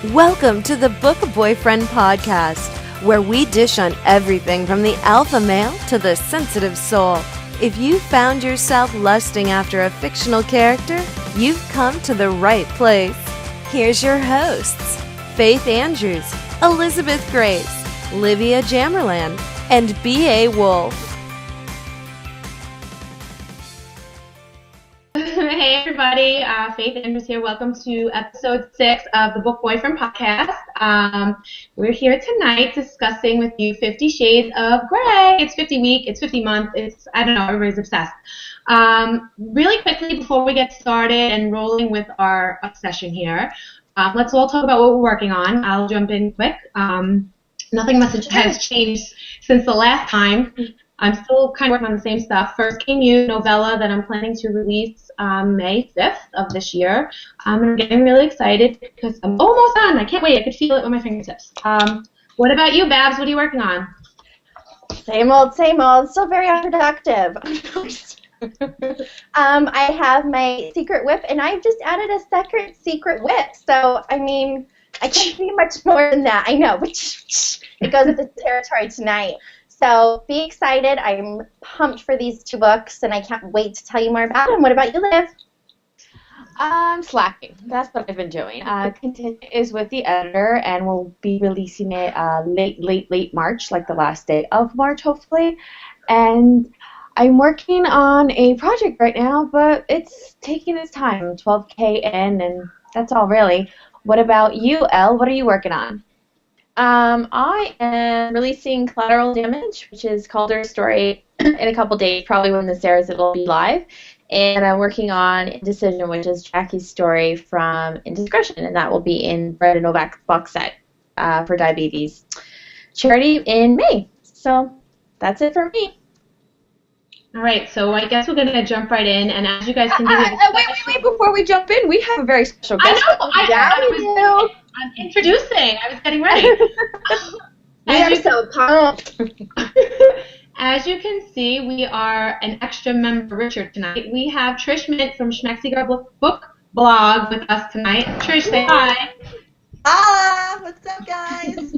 Welcome to the Book Boyfriend podcast, where we dish on everything from the alpha male to the sensitive soul. If you found yourself lusting after a fictional character, you've come to the right place. Here's your hosts, Faith Andrews, Elizabeth Grace, Livia Jammerland, and B.A. Wolf. Hey everybody, Faith Andrews here. Welcome to episode 6 of the Book Boyfriend podcast. We're here tonight discussing with you 50 Shades of Grey. It's 50 week, it's 50 month, I don't know, everybody's obsessed. Really quickly before we get started and rolling with our obsession here, let's all talk about what we're working on. I'll jump in quick. Nothing much has changed since the last time. I'm still kind of working on the same stuff. First Came You novella that I'm planning to release May 5th of this year. I'm getting really excited because I'm almost done. I can't wait. I could feel it with my fingertips. What about you, Babs? What are you working on? Same old, same old. Still very unproductive. I have my secret whip, and I've just added a secret whip. So, I mean, I can't see much more than that. I know, but it goes with the territory tonight. So be excited. I'm pumped for these 2 books, and I can't wait to tell you more about them. What about you, Liv? I'm slacking. That's what I've been doing. Continue is with the editor, and we'll be releasing it late March, like the last day of March, hopefully. And I'm working on a project right now, but it's taking its time. I'm 12K in, and that's all really. What about you, Elle? What are you working on? I am releasing Collateral Damage, which is Calder's story, in a couple days, probably when this airs it'll be live. And I'm working on Indecision, which is Jackie's story from Indiscretion, and that will be in Bread and Novak box set for diabetes charity in May. So that's it for me. All right, so I guess we're going to jump right in, and as you guys can do wait, before we jump in, we have a very special guest. I know, I'm introducing. I was getting ready. So pumped. As you can see, we are an extra member Richard tonight. We have Trish Mint from Schmexy Girl Book Blog with us tonight. Trish, say hi. Holla! What's up, guys?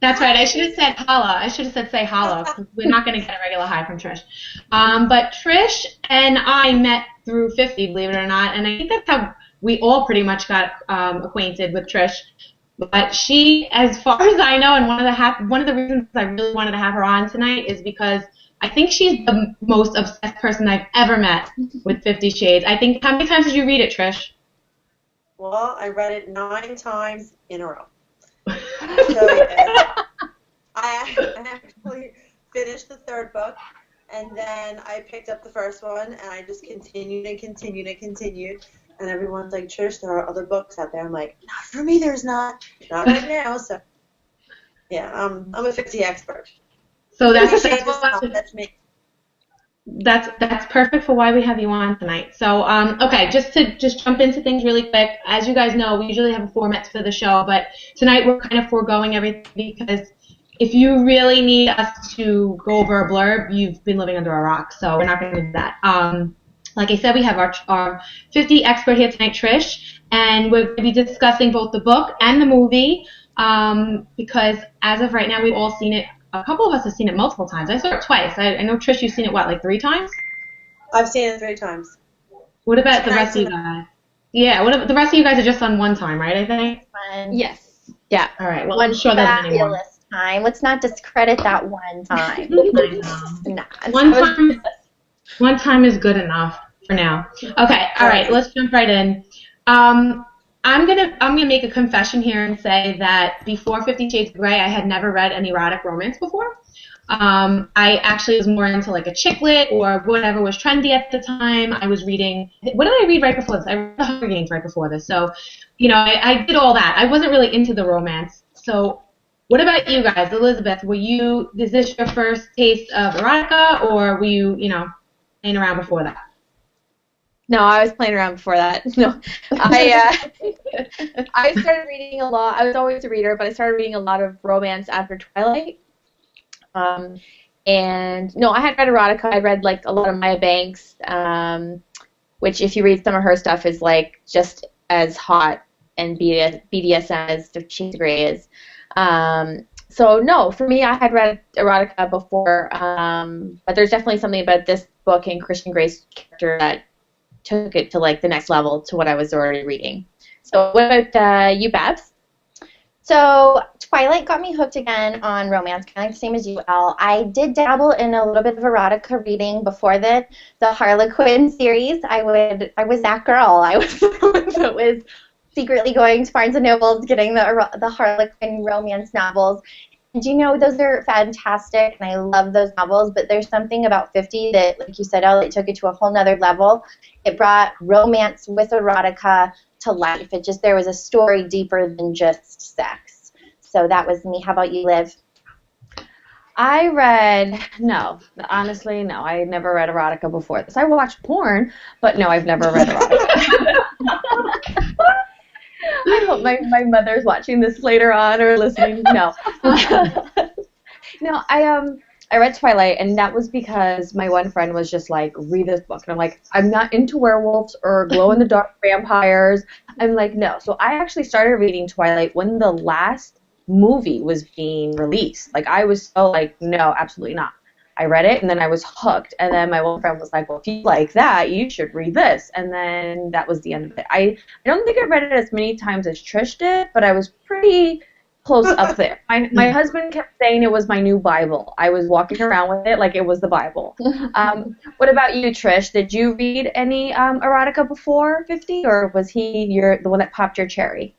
That's right. I should have said holla. I should have said say holla, because we're not going to get a regular hi from Trish. But Trish and I met through 50, believe it or not, and I think that's how we all pretty much got acquainted with Trish. But she, as far as I know, and one of the reasons I really wanted to have her on tonight is because I think she's the most obsessed person I've ever met with 50 Shades. I think, how many times did you read it, Trish? Well, I read it 9 times in a row. So, yeah, I actually finished the 3rd book, and then I picked up the 1st one, and I just continued and continued and continued. And everyone's like, Trish, there are other books out there. I'm like, not for me, there's not. Not right now. So, yeah, I'm a 50 expert. So that's me. That's perfect for why we have you on tonight. So, okay, just jump into things really quick. As you guys know, we usually have a format for the show, but tonight we're kind of foregoing everything because if you really need us to go over a blurb, you've been living under a rock, so we're not going to do that. Like I said, we have our 50 expert here tonight, Trish, and we're going to be discussing both the book and the movie because as of right now, we've all seen it. A couple of us have seen it multiple times. I saw it twice. I know, Trish, you've seen it, what, like 3 times? I've seen it 3 times. What about the rest of you guys? Yeah, the rest of you guys are just on 1 time, right, I think? Yes. Yeah. All right, well, I'm sure that's anyone. Time. Let's not discredit that 1 time. One time is good enough for now. Okay, all right, let's jump right in. I'm gonna make a confession here and say that before 50 Shades of Grey, I had never read an erotic romance before. I actually was more into like a chick lit or whatever was trendy at the time. I was reading. What did I read right before this? I read The Hunger Games right before this. So, I did all that. I wasn't really into the romance. So, what about you guys, Elizabeth? Is this your first taste of erotica, or were you, playing around before that? No, I was playing around before that. No, I started reading a lot. I was always a reader, but I started reading a lot of romance after Twilight. And no, I had read erotica. I read like a lot of Maya Banks, which if you read some of her stuff is like just as hot and BDSM, as 50 Shades of Grey is. So no, for me, I had read erotica before, but there's definitely something about this book and Christian Grey's character that took it to like the next level to what I was already reading. So what about you, Babs? So Twilight got me hooked again on romance, kind of the same as you, Elle. I did dabble in a little bit of erotica reading before the Harlequin series. I was that girl. I was the one that was secretly going to Barnes & Noble getting the Harlequin romance novels. And you know, those are fantastic, and I love those novels, but there's something about 50 that, like you said, Elle, it took it to a whole nother level. It brought romance with erotica to life. There was a story deeper than just sex. So that was me. How about you, Liv? Honestly, no. I never read erotica before this. I watched porn, but no, I've never read erotica. I hope my mother's watching this later on or listening. No. No, I read Twilight, and that was because my one friend was just like, read this book. And I'm like, I'm not into werewolves or glow-in-the-dark vampires. I'm like, no. So I actually started reading Twilight when the last movie was being released. Like, I was so like, no, absolutely not. I read it, and then I was hooked. And then my one friend was like, well, if you like that, you should read this. And then that was the end of it. I don't think I read it as many times as Trish did, but I was pretty close up there. My husband kept saying it was my new Bible. I was walking around with it like it was the Bible. What about you, Trish? Did you read any erotica before 50, or was he the one that popped your cherry?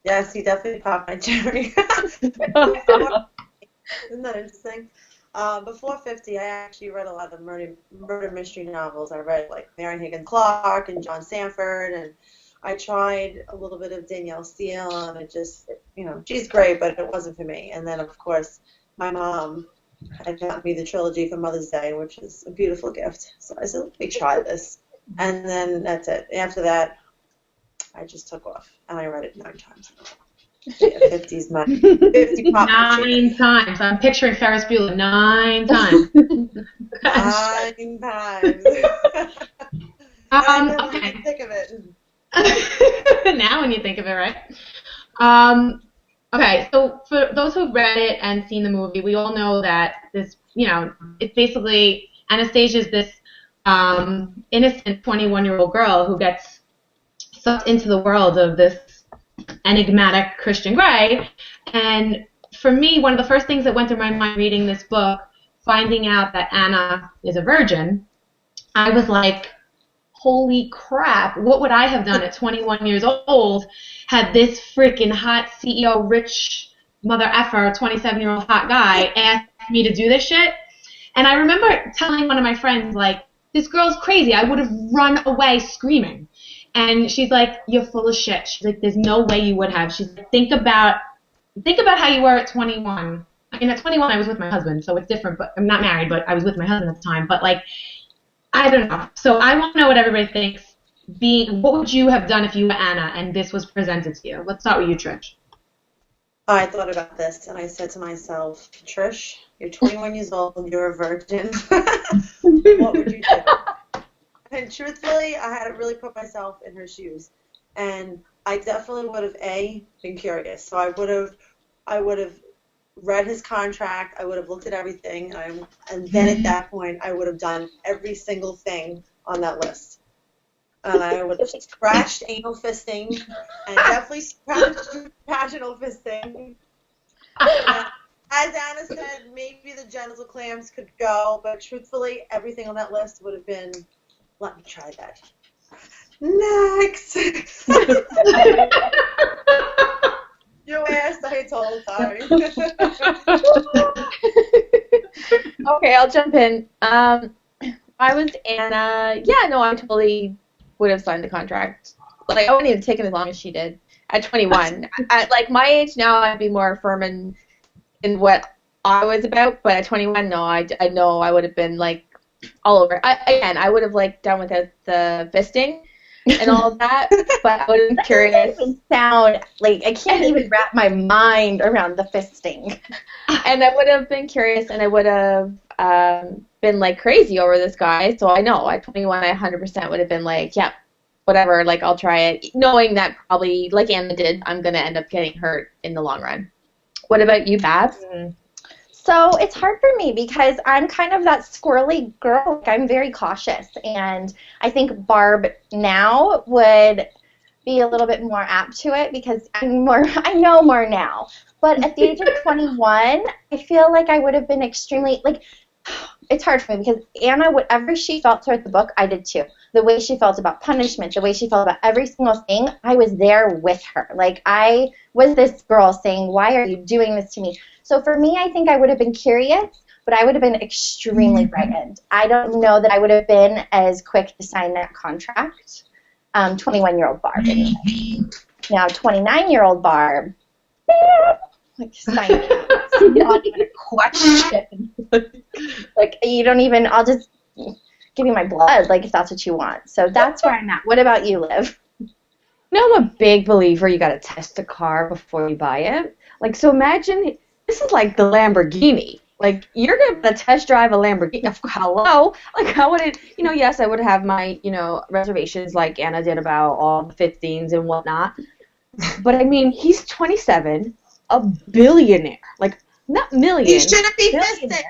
Yes, he definitely popped my cherry. Isn't that interesting? Before 50, I actually read a lot of murder mystery novels. I read like Mary Higgins Clark and John Sanford, and I tried a little bit of Danielle Steele, and it just, she's great, but it wasn't for me. And then, of course, my mom had gotten me the trilogy for Mother's Day, which is a beautiful gift. So I said, let me try this. And then that's it. After that, I just took off, and I read it 9 times. Yeah, 50's my 50 pop. 9 times. I'm picturing Ferris Bueller 9 times. 9 times. Okay. Think of it. Now when you think of it, right? Okay, so for those who've read it and seen the movie, we all know that this, it's basically Anastasia's this innocent 21-year-old girl who gets sucked into the world of this enigmatic Christian Grey. And for me, one of the first things that went through my mind reading this book, finding out that Anna is a virgin, I was like, holy crap, what would I have done at 21 years old had this freaking hot CEO, rich mother effer, 27-year-old hot guy asked me to do this shit? And I remember telling one of my friends, like, this girl's crazy. I would have run away screaming. And she's like, you're full of shit. She's like, there's no way you would have. She's like, think about how you were at 21. I mean, at 21, I was with my husband, so it's different. But I'm not married, but I was with my husband at the time. But, like, I don't know. So I want to know what everybody thinks. What would you have done if you were Anna and this was presented to you? Let's start with you, Trish. I thought about this, and I said to myself, Trish, you're 21 years old, you're a virgin. What would you do? And truthfully, I had to really put myself in her shoes. And I definitely would have, been curious. So I would have read his contract, I would have looked at everything, and then at that point, I would have done every single thing on that list. And I would have scratched anal fisting, and definitely scratched vaginal fisting. As Anna said, maybe the genital clams could go, but truthfully, everything on that list would have been, let me try that. Next! You asked, I told, sorry. Okay, I'll jump in. I was Anna. Yeah, no, I totally would have signed the contract. Like, I wouldn't even take it as long as she did. At 21. At, like, my age now, I'd be more firm in what I was about, but at 21, no, I know I would have been, like, all over. I would have, like, done without the fisting and all of that, but I would have been curious. Sound like I can't even wrap my mind around the fisting. And I would have been curious, and I would have been like crazy over this guy. So I know at 21, I 100% would have been like, yeah, whatever, like, I'll try it, knowing that probably, like Anna did, I'm going to end up getting hurt in the long run. What about you, Babs? So it's hard for me because I'm kind of that squirrely girl. Like, I'm very cautious, and I think Barb now would be a little bit more apt to it because I know more now. But at the age of 21, I feel like I would have been extremely, like, it's hard for me because Anna, whatever she felt toward the book, I did too. The way she felt about punishment, the way she felt about every single thing, I was there with her. Like, I was this girl saying, why are you doing this to me? So for me, I think I would have been curious, but I would have been extremely frightened. I don't know that I would have been as quick to sign that contract. 21-year-old Barb. Anyway. Now, 29-year-old Barb, like, sign it. Not even a question. Like, you don't even, I'll just give you my blood, like, if that's what you want. So that's where I'm at. What about you, Liv? No, I'm a big believer you got to test the car before you buy it. Like, so imagine, this is like the Lamborghini. Like, you're going to test drive a Lamborghini. Hello? Like, how would it, yes, I would have my, reservations like Anna did about all the 15s and whatnot. But, I mean, he's 27, a billionaire. Like, not million. He shouldn't be fisting.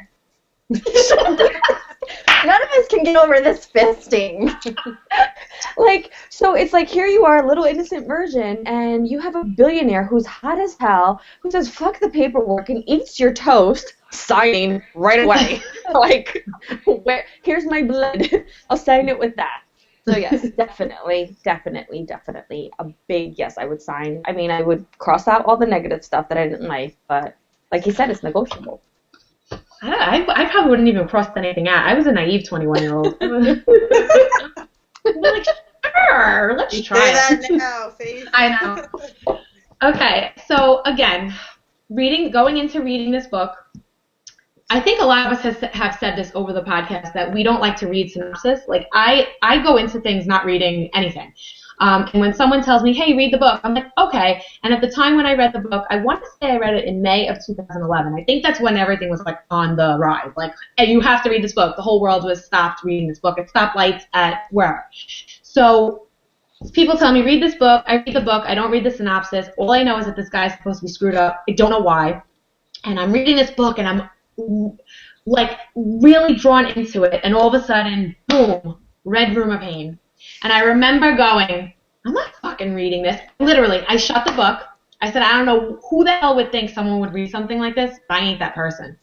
None of us can get over this fisting. Like, so it's like, here you are, a little innocent virgin, and you have a billionaire who's hot as hell, who says, fuck the paperwork, and eats your toast, signing right away. Like, here's my blood. I'll sign it with that. So, yes, definitely a big yes, I would sign. I mean, I would cross out all the negative stuff that I didn't like, but like you said, it's negotiable. I probably wouldn't even cross anything out. I was a naive 21-year-old. I'm like, sure, let's try it. Say that now, Faith. I know. Okay, so again, going into reading this book, I think a lot of us have said this over the podcast that we don't like to read synopsis. Like, I go into things not reading anything. And when someone tells me, hey, read the book, I'm like, okay. And at the time when I read the book, I want to say I read it in May of 2011. I think that's when everything was, like, on the rise. Like, hey, you have to read this book. The whole world was stopped reading this book. It stopped lights at wherever. So people tell me, read this book. I read the book. I don't read the synopsis. All I know is that this guy's supposed to be screwed up. I don't know why. And I'm reading this book, and I'm, like, really drawn into it. And all of a sudden, boom, Red Room of Pain. And I remember going, I'm not fucking reading this. Literally, I shut the book. I said, I don't know who the hell would think someone would read something like this, but I ain't that person.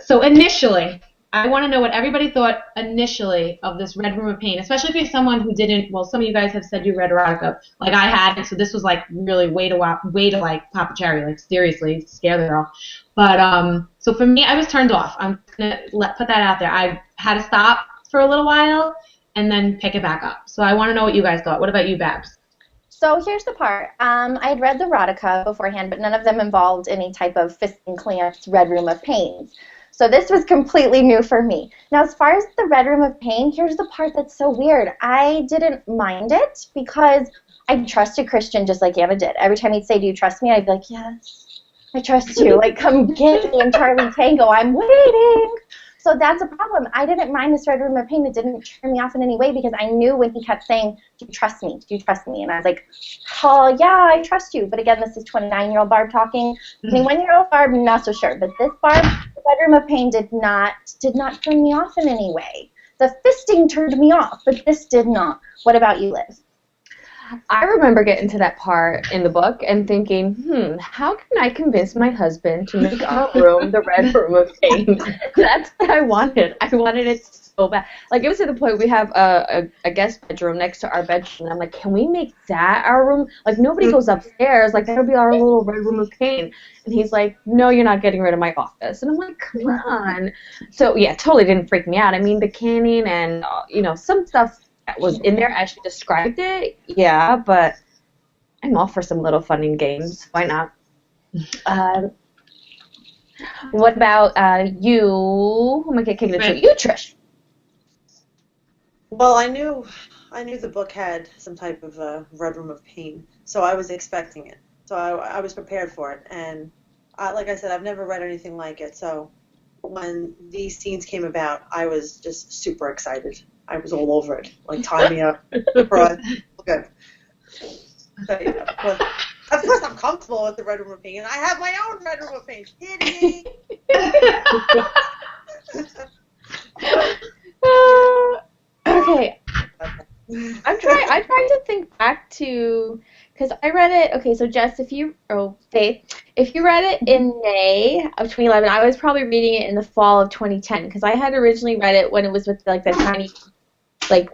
So initially, I want to know what everybody thought initially of this Red Room of Pain, especially if you're someone who didn't, well, some of you guys have said you read erotica, like I hadn't, so this was like really way to like pop a cherry, like seriously, scare the girl. But, so for me, I was turned off. I'm going to put that out there. I had to stop for a little while and then pick it back up. So I want to know what you guys thought. What about you, Babs? So here's the part. I had read the erotica beforehand, but none of them involved any type of fisting clamps, Red Room of Pain. So this was completely new for me. Now, as far as the Red Room of Pain, here's the part that's so weird. I didn't mind it because I trusted Christian just like Anna did. Every time he'd say, do you trust me? I'd be like, yes, I trust you. Like, come get me in Charlie Tango. I'm waiting. So that's a problem. I didn't mind this Red Room of Pain. It didn't turn me off in any way because I knew when he kept saying, do you trust me? Do you trust me? And I was like, oh, yeah, I trust you. But again, this is 29-year-old Barb talking. 21-year-old Barb, not so sure. But this Barb, the Red Room of Pain did not turn me off in any way. The fisting turned me off, but this did not. What about you, Liz? I remember getting to that part in the book and thinking, how can I convince my husband to make our room the Red Room of Pain? That's what I wanted. I wanted it so bad. Like, it was to the point we have a guest bedroom next to our bedroom. And I'm like, can we make that our room? Like, nobody goes upstairs. Like, that'll be our little Red Room of Pain. And he's like, no, you're not getting rid of my office. And I'm like, come on. So, yeah, totally didn't freak me out. I mean, the canning and, some stuff that was in there as she described it, yeah, but I'm all for some little fun and games. Why not? What about you? Who am I going to kick it to? You, Trish. Well, I knew the book had some type of Red Room of Pain, so I was expecting it. So I was prepared for it. And like I said, I've never read anything like it, so when these scenes came about, I was just super excited. I was all over it. Like, tie me up. Good. So, yeah, of course I'm comfortable with the Red Room opinion. I have my own Red Room opinion. Kidding. Okay. I'm trying to think back to, because I read it. Okay, so Jess, Faith, if you read it in May of 2011, I was probably reading it in the fall of 2010 because I had originally read it when it was with like the tiny, like,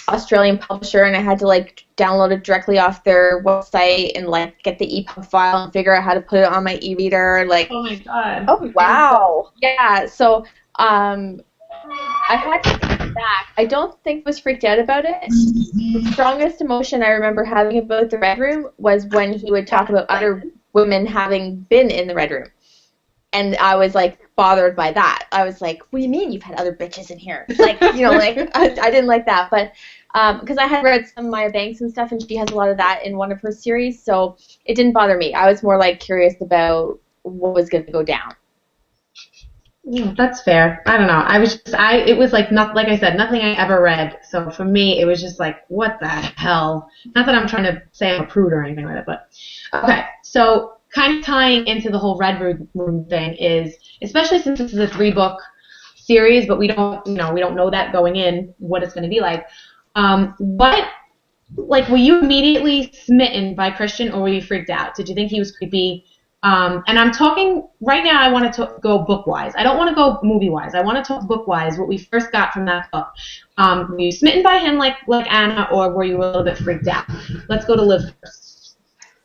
Australian publisher, and I had to like download it directly off their website and like get the EPUB file and figure out how to put it on my e-reader. Like, Oh my god. Oh, wow. yeah, so I had to take it back. I don't think I was freaked out about it. The strongest emotion I remember having about the Red Room was when he would talk about other women having been in the Red Room. And I was, like, bothered by that. I was like, what do you mean you've had other bitches in here? Like, you know, like, I didn't like that. But because I had read some Maya Banks and stuff, and she has a lot of that in one of her series, so it didn't bother me. I was more, like, curious about what was going to go down. Yeah, that's fair. I don't know. It was like like I said, nothing I ever read. So for me, it was just like, what the hell? Not that I'm trying to say I'm a prude or anything like that, but okay. So kind of tying into the whole Red Room thing is, especially since this is a 3-book series, but we don't know that going in what it's going to be like. Were you immediately smitten by Christian, or were you freaked out? Did you think he was creepy? And I'm talking right now. I want to go book-wise. I don't want to go movie-wise. I want to talk book-wise. What we first got from that book. Were you smitten by him like Anna, or were you a little bit freaked out? Let's go to Liv first.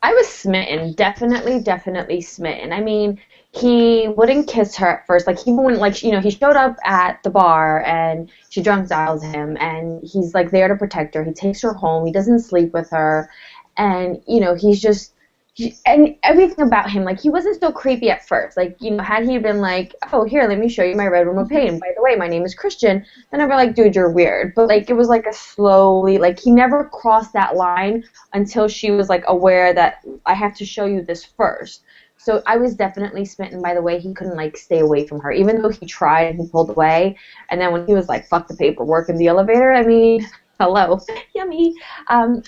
I was smitten. Definitely smitten. I mean, he wouldn't kiss her at first. Like, he wouldn't, like, you know, he showed up at the bar and she drunk dials him, and he's like there to protect her. He takes her home. He doesn't sleep with her, and you know, and everything about him, like, he wasn't so creepy at first. Like, you know, had he been like, oh, here, let me show you my Red Room of Pain. By the way, my name is Christian. Then I'd be like, dude, you're weird. But, like, it was, like, a slowly, like, he never crossed that line until she was, like, aware that I have to show you this first. So I was definitely smitten by the way he couldn't, like, stay away from her. Even though he tried and he pulled away. And then when he was like, fuck the paperwork in the elevator, I mean, hello. Yummy.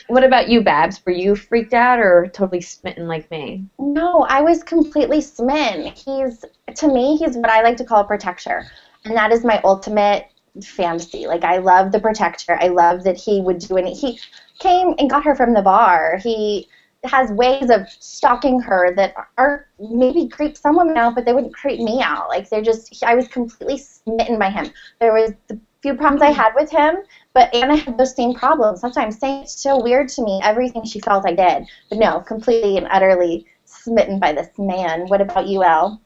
What about you, Babs? Were you freaked out or totally smitten like me? No, I was completely smitten. To me, he's what I like to call a protector. And that is my ultimate fantasy. Like, I love the protector. I love that he would do it. He came and got her from the bar. He has ways of stalking her that are maybe creep some women out, but they wouldn't creep me out. Like, I was completely smitten by him. There was the few problems I had with him, but Anna had those same problems. Sometimes saying it's so weird to me, everything she felt I did. But no, completely and utterly smitten by this man. What about you, Elle?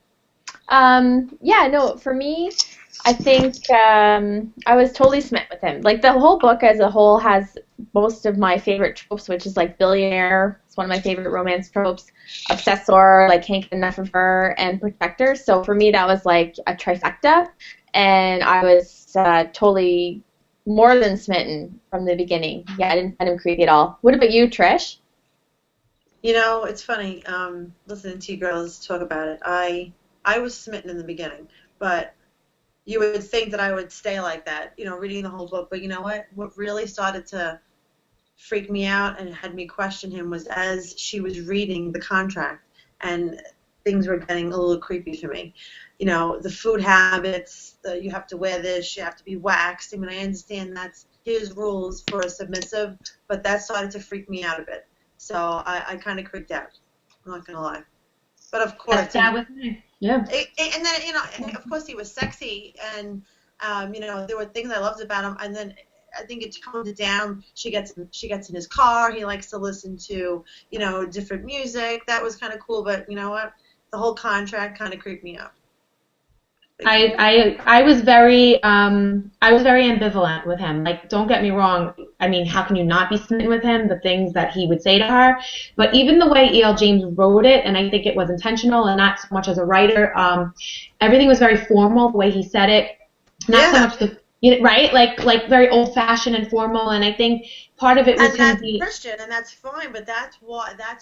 Yeah, no, for me, I think I was totally smitten with him. Like, the whole book as a whole has most of my favorite tropes, which is, like, billionaire. It's one of my favorite romance tropes. Obsessor, like, can't get enough of her, and protector. So for me, that was, like, a trifecta. And I was totally more than smitten from the beginning. Yeah, I didn't find him creepy at all. What about you, Trish? You know, it's funny listening to you girls talk about it. I was smitten in the beginning, but you would think that I would stay like that, you know, reading the whole book. But you know what? What really started to freak me out and had me question him was as she was reading the contract and things were getting a little creepy for me. You know, the food habits, you have to wear this, you have to be waxed. I mean, I understand that's his rules for a submissive, but that started to freak me out a bit. So I kind of creeped out. I'm not going to lie. But of course. That with me. Yeah. And then, you know, of course he was sexy and, you know, there were things I loved about him. And then I think it toned it down. She gets in his car. He likes to listen to, you know, different music. That was kind of cool. But you know what? The whole contract kind of creeped me out. I was very ambivalent with him. Like, don't get me wrong. I mean, how can you not be smitten with him? The things that he would say to her, but even the way E.L. James wrote it, and I think it was intentional and not so much as a writer. Everything was very formal. The way he said it, not so much right, like very old-fashioned and formal. And I think part of it was and that's Christian, and that's fine. But that's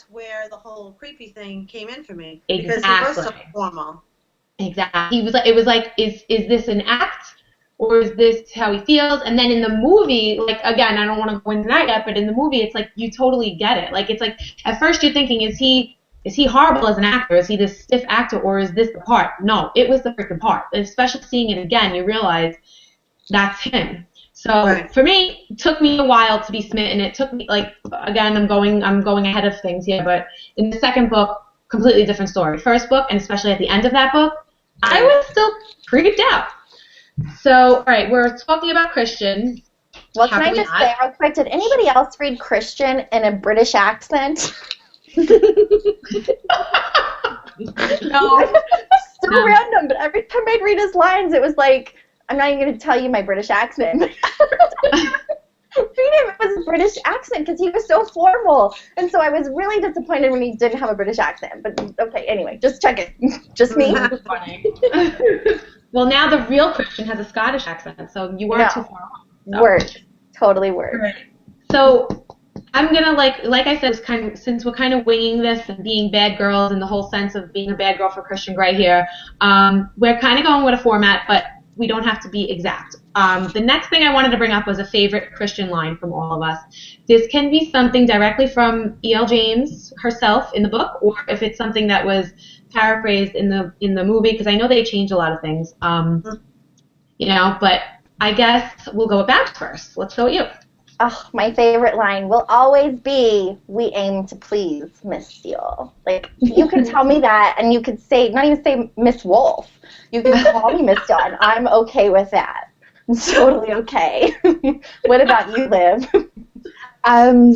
where the whole creepy thing came in for me because he was so formal. Exactly. It was like, is this an act? Or is this how he feels? And then in the movie, like, again, I don't want to go into that yet, but in the movie, it's like, you totally get it. Like, it's like, at first you're thinking, is he horrible as an actor? Is he this stiff actor? Or is this the part? No, it was the freaking part. And especially seeing it again, you realize that's him. So for me, it took me a while to be smitten. It took me, like, again, I'm going ahead of things here, but in the second book, completely different story. First book, and especially at the end of that book, I was still creeped out. So, all right, we're talking about Christian. Well, can I just say real quick, did anybody else read Christian in a British accent? No. So random, but every time I'd read his lines, it was like, I'm not even going to tell you my British accent. Read him, it was a British accent because he was so formal. And so I was really disappointed when he didn't have a British accent. But okay, anyway, just check it. Just me. Funny. Well, now the real Christian has a Scottish accent, so you weren't too far off. So. Word. Totally word. Right. So I'm going to, like I said, since we're kind of winging this and being bad girls in the whole sense of being a bad girl for Christian Grey here, we're kind of going with a format, but we don't have to be exact. The next thing I wanted to bring up was a favorite Christian line from all of us. This can be something directly from E.L. James herself in the book, or if it's something that was paraphrased in the movie, because I know they changed a lot of things. But I guess we'll go with Babs first. Let's go with you. Oh, my favorite line will always be, "We aim to please, Miss Steele." Like, you could tell me that, and you could say, not even say Miss Wolf. You can call me Miss Steele, and I'm okay with that. It's totally okay. What about you, Liv?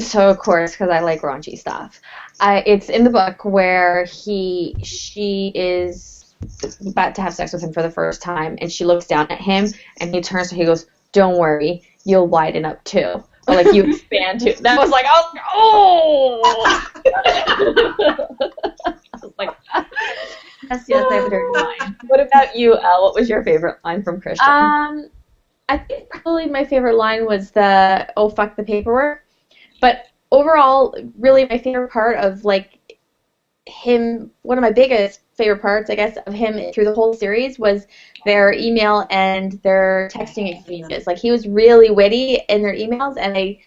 So of course, because I like raunchy stuff. It's in the book where she is about to have sex with him for the first time, and she looks down at him, and he turns to her, he goes, "Don't worry, you'll widen up too." Or like, you expand too. That was like, oh! I was like, yes, I have a dirty line. What about you, Elle? What was your favorite line from Christian? I think probably my favorite line was the "oh fuck the paperwork," but overall, really my favorite part of like him, one of my biggest favorite parts, I guess, of him through the whole series was their email and their texting exchanges. Like, he was really witty in their emails, and me,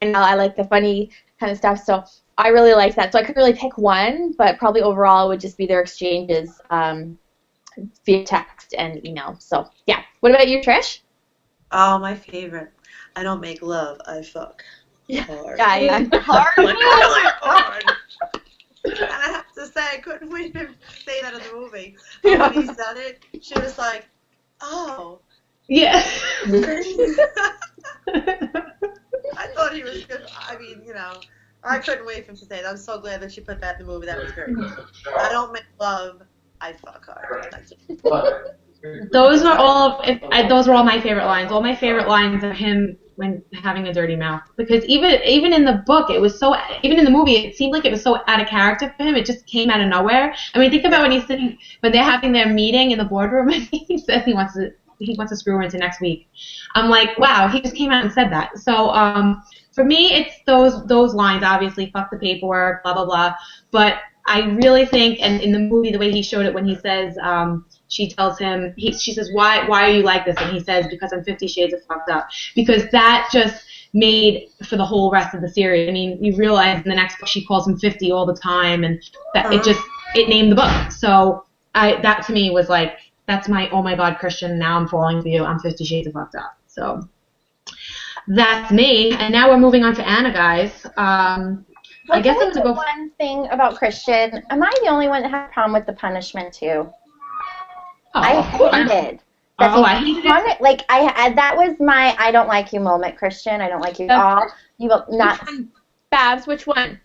and I like the funny kind of stuff, so I really liked that. So I couldn't really pick one, but probably overall it would just be their exchanges via text and email. So, yeah. What about you, Trish? Oh, my favorite. I don't make love, I fuck. Hard. Yeah. Hard, like really hard. And I have to say, I couldn't wait to say that in the movie. But when he said it, she was like, oh. Yeah. I thought he was good. I mean, I couldn't wait for him to say it. I'm so glad that she put that in the movie. That was great. I don't make love, I fuck hard. Those were all my favorite lines. All my favorite lines are him when having a dirty mouth. Because even in the book, it was so. Even in the movie, it seemed like it was so out of character for him. It just came out of nowhere. I mean, think about when they're having their meeting in the boardroom, and he says he wants to screw her into next week. I'm like, wow, he just came out and said that. So for me, it's those lines. Obviously, fuck the paperwork, blah blah blah. But I really think, and in the movie, the way he showed it when he says, she tells him, she says, why are you like this? And he says, because I'm 50 Shades of fucked up. Because that just made for the whole rest of the series. I mean, you realize in the next book she calls him 50 all the time, and that it named the book. So that to me was like, that's my, oh my God, Christian, now I'm falling for you. I'm 50 Shades of fucked up. So that's me. And now we're moving on to Anna, guys. I guess I'm going to go. One thing about Christian, am I the only one that had a problem with the punishment too? I hated. I hated it. Like, that was my I don't like you moment, Christian. I don't like you at all. You will not. Babs, which one?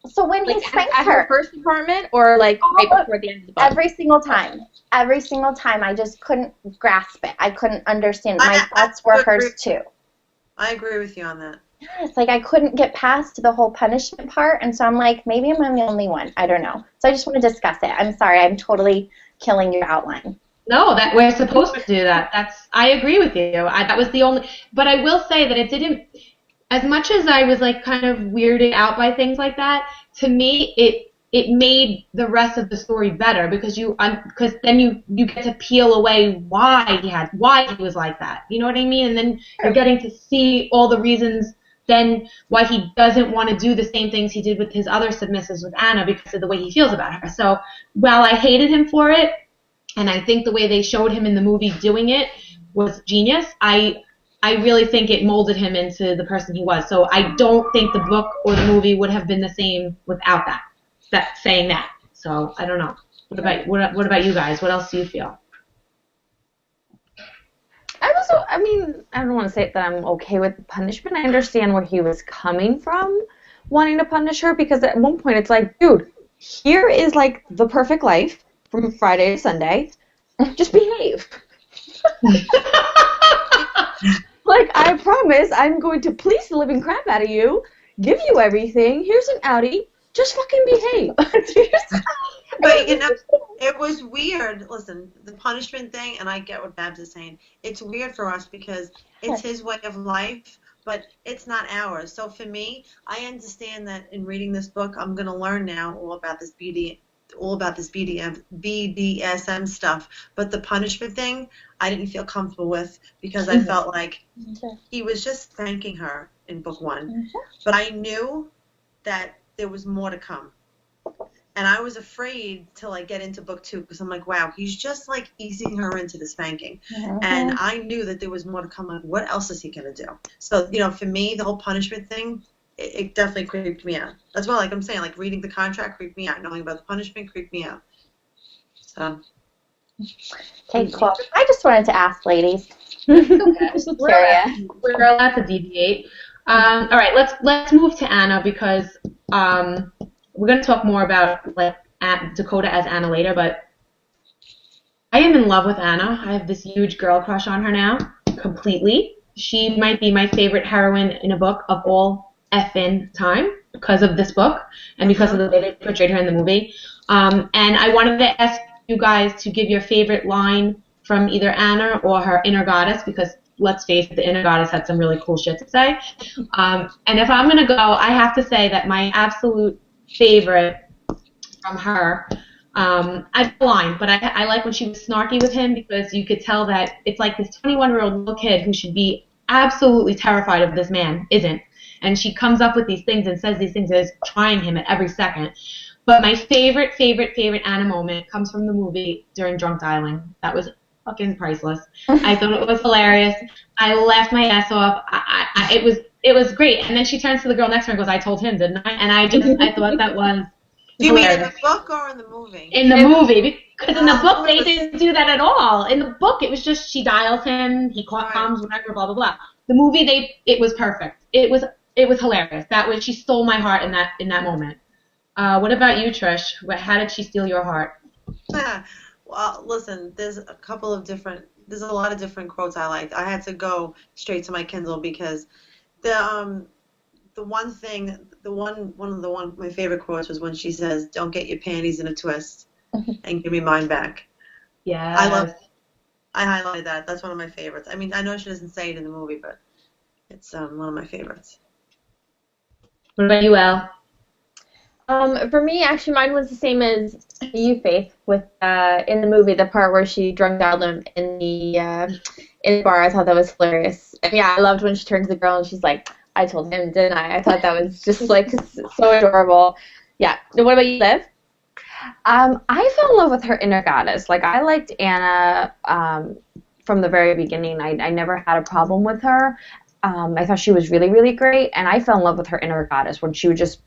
So when he spanked her. At her first apartment, or like right before the end of the book? Every single time. Every single time. I just couldn't grasp it. I couldn't understand. My thoughts were hers too. I agree with you on that. It's like I couldn't get past the whole punishment part, and so I'm like, maybe I'm the only one. I don't know. So I just want to discuss it. I'm sorry. I'm totally killing your outline. No, that we're supposed to do that. I agree with you. That was the only. But I will say that it didn't. As much as I was like kind of weirded out by things like that, to me it made the rest of the story better because then you get to peel away why he was like that. You know what I mean? And then you're getting to see all the reasons then why he doesn't want to do the same things he did with his other submissives with Anna because of the way he feels about her. So while I hated him for it, and I think the way they showed him in the movie doing it was genius, I really think it molded him into the person he was. So I don't think the book or the movie would have been the same without that saying that. So I don't know. What about you guys? What else do you feel? I don't want to say that I'm okay with the punishment. I understand where he was coming from, wanting to punish her, because at one point it's like, dude, here is like the perfect life from Friday to Sunday. Just behave. Like, I promise I'm going to please the living crap out of you, give you everything. Here's an Audi. Just fucking behave. But, it was weird. Listen, the punishment thing, and I get what Babs is saying, it's weird for us because it's his way of life, but it's not ours. So for me, I understand that in reading this book, I'm going to learn now all about this BDSM stuff. But the punishment thing, I didn't feel comfortable with because I felt like he was just thanking her in book 1. But I knew that there was more to come. And I was afraid to get into book 2 because I'm like, wow, he's just easing her into the spanking. And I knew that there was more to come. Like, what else is he going to do? So, for me, the whole punishment thing, it definitely creeped me out. That's why, I'm saying, reading the contract creeped me out. Knowing about the punishment creeped me out. So. Okay, cool. I just wanted to ask, ladies. Okay. We're allowed to deviate. All right, let's move to Anna because we're going to talk more about Dakota as Anna later, but I am in love with Anna. I have this huge girl crush on her now, completely. She might be my favorite heroine in a book of all effing time because of this book and because of the way they portrayed her in the movie. And I wanted to ask you guys to give your favorite line from either Anna or her inner goddess because let's face it, the inner goddess had some really cool shit to say. And if I'm going to go, I have to say that my absolute favorite from her, I have a line, but I like when she was snarky with him because you could tell that it's like this 21-year-old little kid who should be absolutely terrified of this man isn't. And she comes up with these things and says these things and is trying him at every second. But my favorite Anna moment comes from the movie during Drunk Dialing. That was fucking priceless. I thought it was hilarious. I laughed my ass off. It was great. And then she turns to the girl next to her and goes, I told him, didn't I? And I thought that was Do you mean in the book or in the movie? In the movie. Because in the book, they didn't do that at all. In the book, it was just she dials him, he comes, whatever, blah, blah, blah. The movie, it was perfect. It was hilarious. She stole my heart in that moment. What about you, Trish? How did she steal your heart? Well, listen, there's a lot of different quotes I liked. I had to go straight to my Kindle because my favorite quotes was when she says, "Don't get your panties in a twist and give me mine back." Yeah. I highlighted that. That's one of my favorites. I mean, I know she doesn't say it in the movie, but it's one of my favorites. What about you, Elle? For me, actually, mine was the same as you, Faith, with in the movie, the part where she drunk dialed him in the bar. I thought that was hilarious. And yeah, I loved when she turned to the girl and she's like, I told him, didn't I? I thought that was just so adorable. Yeah. What about you, Liv? I fell in love with her inner goddess. I liked Anna from the very beginning. I never had a problem with her. I thought she was really, really great, and I fell in love with her inner goddess when she would just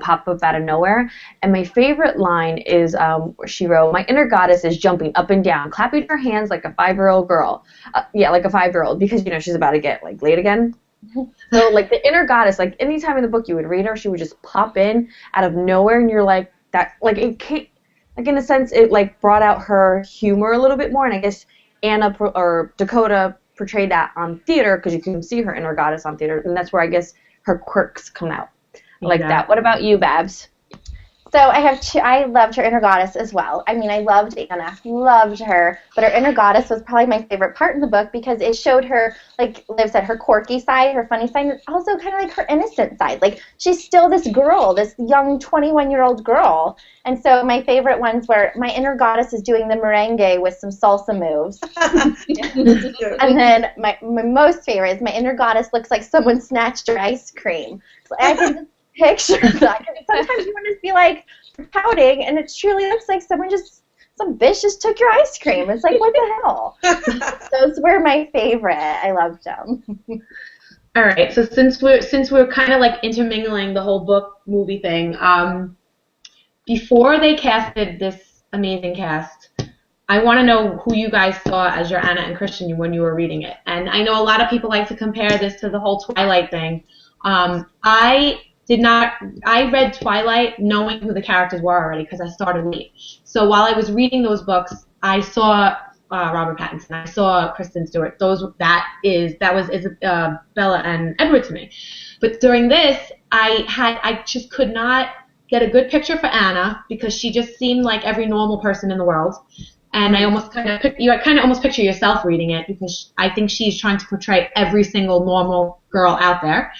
pop up out of nowhere. And my favorite line is where she wrote, "My inner goddess is jumping up and down, clapping her hands like a 5-year-old girl." Like a 5-year-old, because she's about to get laid again. So the inner goddess, anytime in the book you would read her, she would just pop in out of nowhere, and you're like that. It can't, in a sense, it brought out her humor a little bit more. And I guess Anna or Dakota portrayed that on theater because you can see her inner goddess on theater, and that's where I guess her quirks come out. Like that. What about you, Babs? So I loved her inner goddess as well. I mean, I loved Anna, loved her, but her inner goddess was probably my favorite part in the book because it showed her, like Liv said, her quirky side, her funny side, and also kind of like her innocent side. Like, she's still this girl, this young 21-year-old girl. And so my favorite ones were my inner goddess is doing the merengue with some salsa moves. And then my most favorite is my inner goddess looks like someone snatched her ice cream. So I can just picture that. Sometimes you want to be like pouting, and it truly looks like some bitch just took your ice cream. It's like, what the hell? Those were my favorite. I loved them. All right. So since we're kind of like intermingling the whole book movie thing, before they casted this amazing cast, I want to know who you guys saw as your Anna and Christian when you were reading it. And I know a lot of people like to compare this to the whole Twilight thing. I read Twilight knowing who the characters were already because I started late. So while I was reading those books, I saw Robert Pattinson. I saw Kristen Stewart. That was Bella and Edward to me. But during this, I just could not get a good picture for Anna because she just seemed like every normal person in the world. And I almost kind of almost picture yourself reading it because I think she's trying to portray every single normal girl out there.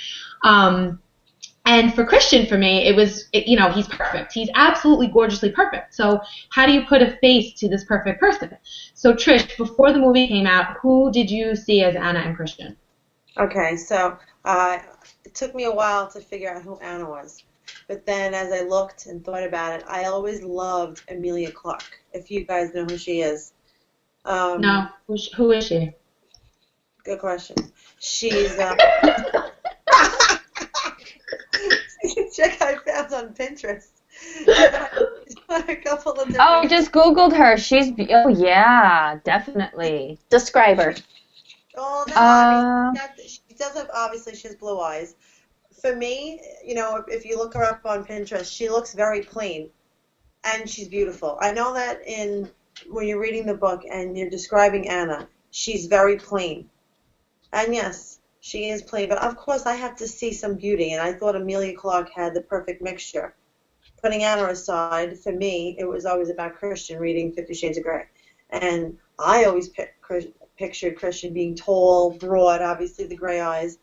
And for Christian, for me, he's perfect. He's absolutely gorgeously perfect. So how do you put a face to this perfect person? So Trish, before the movie came out, who did you see as Anna and Christian? Okay, so it took me a while to figure out who Anna was. But then as I looked and thought about it, I always loved Emilia Clarke, if you guys know who she is. No. Who is she? Good question. She's... Check I found on Pinterest. A couple of different... Oh, I just Googled her. Oh, yeah, definitely. Describe her. Oh, no, she does have, obviously, she has blue eyes. For me, if you look her up on Pinterest, she looks very plain, and she's beautiful. I know that when you're reading the book and you're describing Anna, she's very plain. And yes, she is plain, but of course I have to see some beauty, and I thought Emilia Clarke had the perfect mixture. Putting Anna aside, for me, it was always about Christian reading 50 Shades of Grey. And I always pictured Christian being tall, broad, obviously the gray eyes.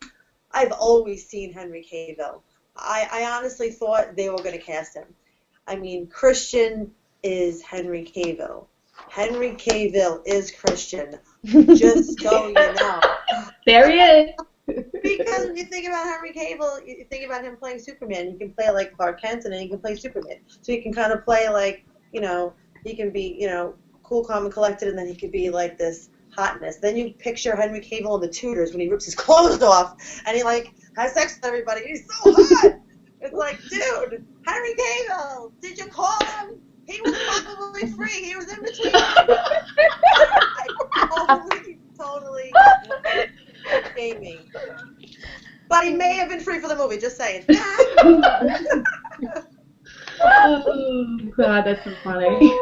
I've always seen Henry Cavill. I honestly thought they were going to cast him. I mean, Christian is Henry Cavill. Henry Cavill is Christian. Just so you know. There he is. Because when you think about Henry Cavill, you think about him playing Superman. You can play like Clark Kent, and then you can play Superman. So you can kind of play like, he can be, cool, calm, and collected, and then he could be like this hotness. Then you picture Henry Cavill in The Tudors when he rips his clothes off, and he like has sex with everybody. He's so hot. It's like, dude, Henry Cavill, did you call him? He was probably free. He was in between. totally gaming. But he may have been free for the movie, just saying. Oh, God, that's so funny.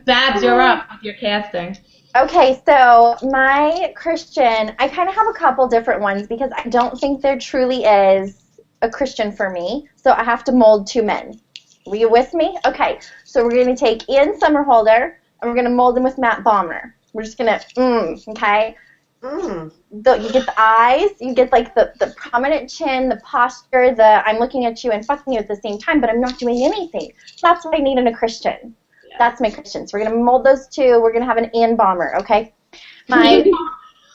Babs, you're up with your casting. Okay, so my Christian, I kind of have a couple different ones because I don't think there truly is a Christian for me, so I have to mold two men. Were you with me? Okay, so we're going to take Ian Somerhalder, and we're going to mold him with Matt Bomer. We're just going to, okay? You get the eyes, you get like the prominent chin, the posture, I'm looking at you and fucking you at the same time, but I'm not doing anything. That's what I need in a Christian. Yeah. That's my Christian. So we're going to mold those two. We're going to have an Ian Bomer, okay? My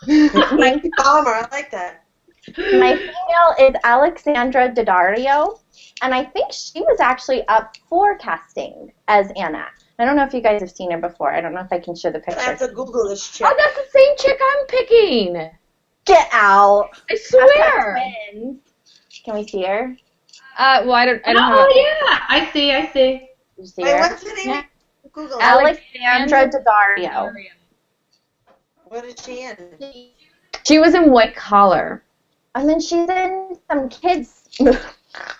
Bomer, I like that. My female is Alexandra Daddario, and I think she was actually up for casting as Anna. I don't know if you guys have seen her before. I don't know if I can show the picture. I have to Google this chick. Oh, that's the same chick I'm picking. Get out! I swear. Can we see her? Well, I don't. Oh yeah, I see. You see her? What's the name? Google. Alexandra Daddario. What is she in? She was in White Collar. And then she's in some kids.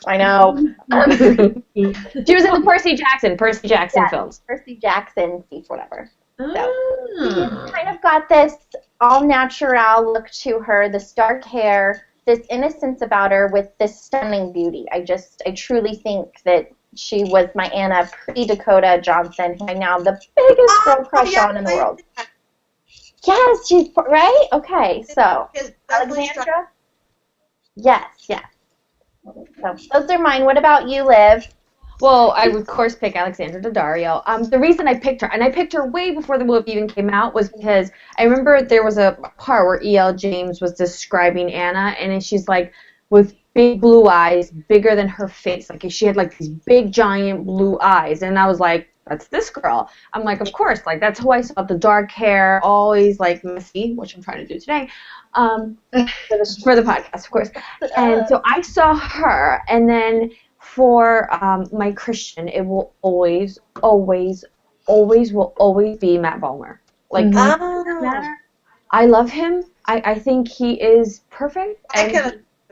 I know. She was in the Percy Jackson films. Percy Jackson, whatever. Oh. So she's kind of got this all natural look to her, this dark hair, this innocence about her with this stunning beauty. I truly think that she was my Anna pre-Dakota Johnson, who I now have the biggest girl crush on in the world. Yes, she's right. Okay, so Alexandra. Yes. So those are mine. What about you, Liv? Well, I would, of course, pick Alexandra Daddario. The reason I picked her, and I picked her way before the movie even came out, was because I remember there was a part where E.L. James was describing Anna, and she's like, with big blue eyes, bigger than her face. Like, she had, like, these big, giant blue eyes. And I was like, that's this girl. I'm like, of course. Like, that's who I saw. The dark hair, always, like, messy, which I'm trying to do today. For the podcast, of course. And so I saw her, and then for my Christian, it will always be Matt Bomer. Like, I love him. I think he is perfect.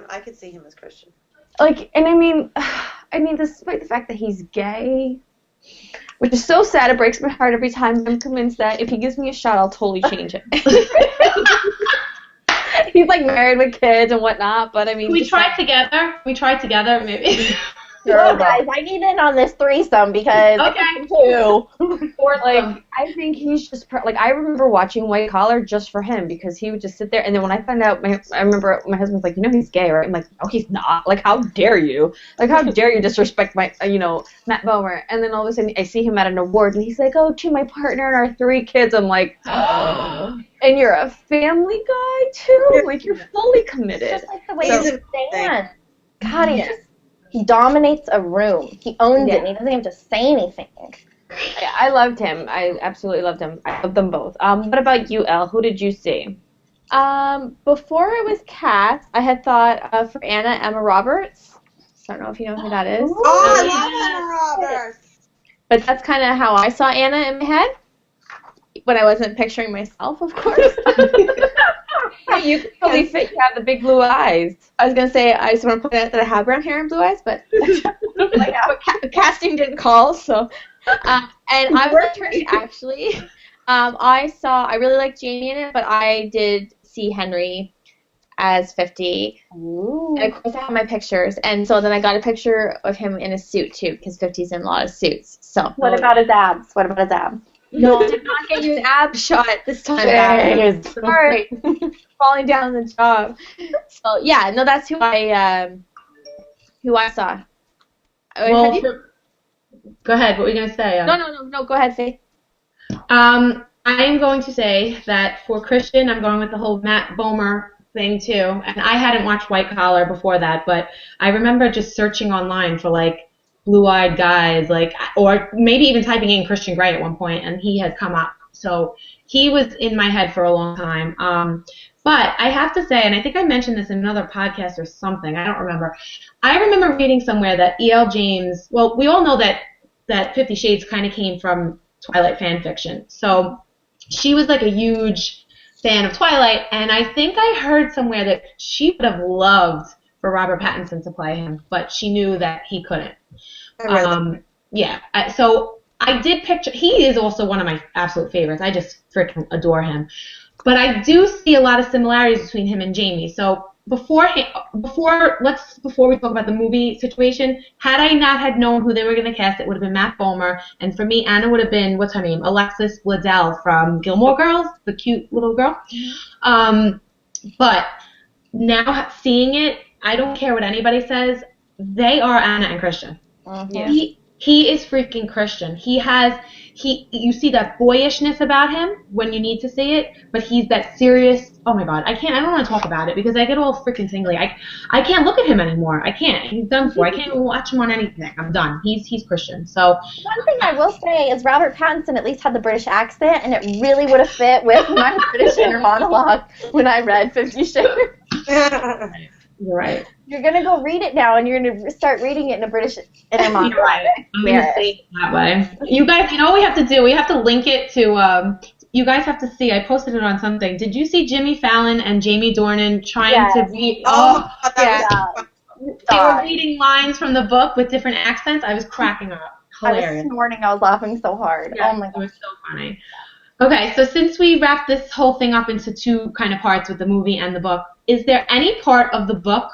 I could see him as Christian. Like, and I mean, despite the fact that he's gay, which is so sad, it breaks my heart every time. I'm convinced that if he gives me a shot, I'll totally change it. He's like married with kids and whatnot, but I mean, we tried together, maybe. Well, guys, I need in on this threesome because two. Or like, I think he's just like, I remember watching White Collar just for him because he would just sit there, and then when I found out, I remember my husband's like, he's gay, right? I'm like, no, he's not. Like, how dare you? Like, how dare you disrespect my, Matt Bomer? And then all of a sudden, I see him at an award, and he's like, oh, to my partner and our 3 kids. I'm like, oh. And you're a family guy too? Like, you're fully committed. It's just like the way he stands. God, he dominates a room. He owns it, and he doesn't have to say anything. Yeah, I loved him. I absolutely loved him. I love them both. What about you, Elle? Who did you see? Before it was cast, I had thought for Anna, Emma Roberts. I don't know if you know who that is. Oh, I love Emma Roberts. But that's kind of how I saw Anna in my head. When I wasn't picturing myself, of course. You could totally fit. You have the big blue eyes. I was going to say, I just want to point out that I have brown hair and blue eyes, but casting didn't call, so. And I was interested, actually. I really liked Jamie in it, but I did see Henry as 50. Ooh. And of course I have my pictures, and so then I got a picture of him in a suit, too, because 50's in a lot of suits. So. What about his abs? No, I did not get you an ab shot this time. Sorry. Falling down on the job. So, yeah, no, that's who I saw. Well, go ahead. What were you going to say? No, go ahead, Faith. I am going to say that for Christian, I'm going with the whole Matt Bomer thing, too. And I hadn't watched White Collar before that, but I remember just searching online for, like, blue-eyed guys, like, or maybe even typing in Christian Grey at one point, and he had come up. So he was in my head for a long time. But I have to say, and I think I mentioned this in another podcast or something, I don't remember. I remember reading somewhere that E.L. James, well, we all know that 50 Shades kind of came from Twilight fan fiction. So she was like a huge fan of Twilight, and I think I heard somewhere that she would have loved for Robert Pattinson to play him, but she knew that he couldn't. So I did picture, he is also one of my absolute favorites. I just freaking adore him. But I do see a lot of similarities between him and Jamie. So before we talk about the movie situation, had I not had known who they were going to cast, it would have been Matt Bomer. And for me, Anna would have been, what's her name? Alexis Bledel from Gilmore Girls, the cute little girl. But now seeing it, I don't care what anybody says, they are Anna and Christian. Yeah. He is freaking Christian. You see that boyishness about him when you need to see it, but he's that serious. Oh my God, I don't want to talk about it because I get all freaking tingly. I can't look at him anymore. I can't. He's done for. I can't even watch him on anything. I'm done. He's Christian. So one thing I will say is Robert Pattinson at least had the British accent, and it really would have fit with my British inner monologue when I read 50 Shades. You're right. You're going to go read it now, and you're going to start reading it in a British inner monologue. You're right. I'm going to say it that way. You guys, you know what we have to do? We have to link it to, you guys have to see, I posted it on something. Did you see Jimmy Fallon and Jamie Dornan trying to read? They were reading lines from the book with different accents. I was cracking up. Hilarious. I was snorting. I was laughing so hard. Yeah, oh my God. It was so funny. Okay, so since we wrapped this whole thing up into 2 kind of parts with the movie and the book, is there any part of the book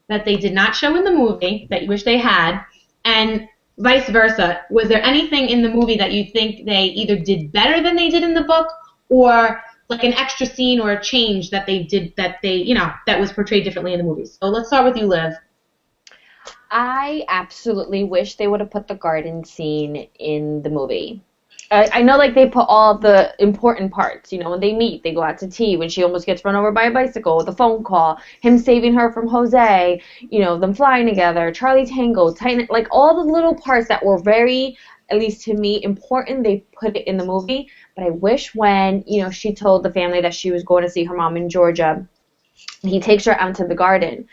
that they did not show in the movie that you wish they had? And vice versa, was there anything in the movie that you think they either did better than they did in the book, or like an extra scene or a change that they did that was portrayed differently in the movie? So let's start with you, Liv. I absolutely wish they would have put the garden scene in the movie. I know, like, they put all the important parts, when they meet, they go out to tea, when she almost gets run over by a bicycle, the phone call, him saving her from Jose, them flying together, Charlie Tango, Titan, like, all the little parts that were very, at least to me, important, they put it in the movie. But I wish when, she told the family that she was going to see her mom in Georgia, he takes her out to the garden.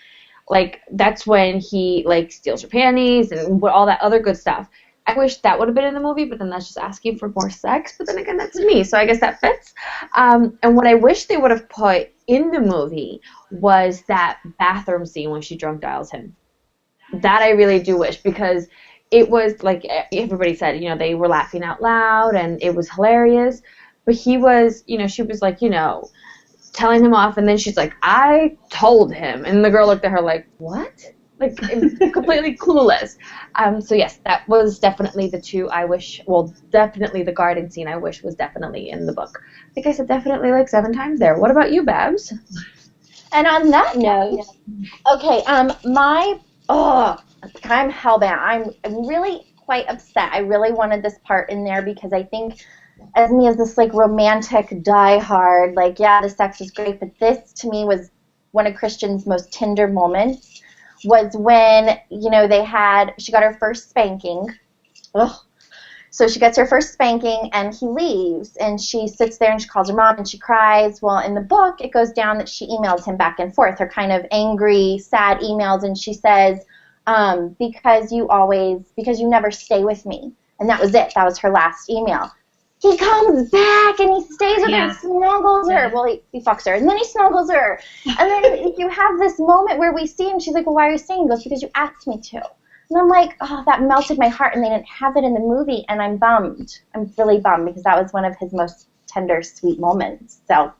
Like, that's when he, like, steals her panties and all that other good stuff. I wish that would have been in the movie, but then that's just asking for more sex. But then again, that's me, so I guess that fits. And what I wish they would have put in the movie was that bathroom scene when she drunk dials him. That I really do wish, because it was, like everybody said, they were laughing out loud, and it was hilarious. But he was, she was like, telling him off, and then she's like, I told him. And the girl looked at her like, what? Like, completely clueless. So yes, that was definitely the two I wish, definitely the garden scene I wish was definitely in the book. I think I said definitely like 7 times there. What about you, Babs? And on that note, okay, I'm hellbound. I'm really quite upset. I really wanted this part in there because I think as me as this like romantic diehard, like, yeah, the sex is great, but this to me was one of Christian's most tender moments. Was when, she got her first spanking. Ugh. So she gets her first spanking, and he leaves, and she sits there, and she calls her mom, and she cries. Well, in the book, it goes down that she emails him back and forth, her kind of angry, sad emails, and she says, because you never stay with me. And that was it. That was her last email. He comes back and he stays with her and snuggles her. Well, he fucks her, and then he snuggles her. And then you have this moment where we see him. She's like, well, why are you staying? He goes, because you asked me to. And I'm like, oh, that melted my heart, and they didn't have it in the movie, and I'm bummed. I'm really bummed because that was one of his most tender, sweet moments. So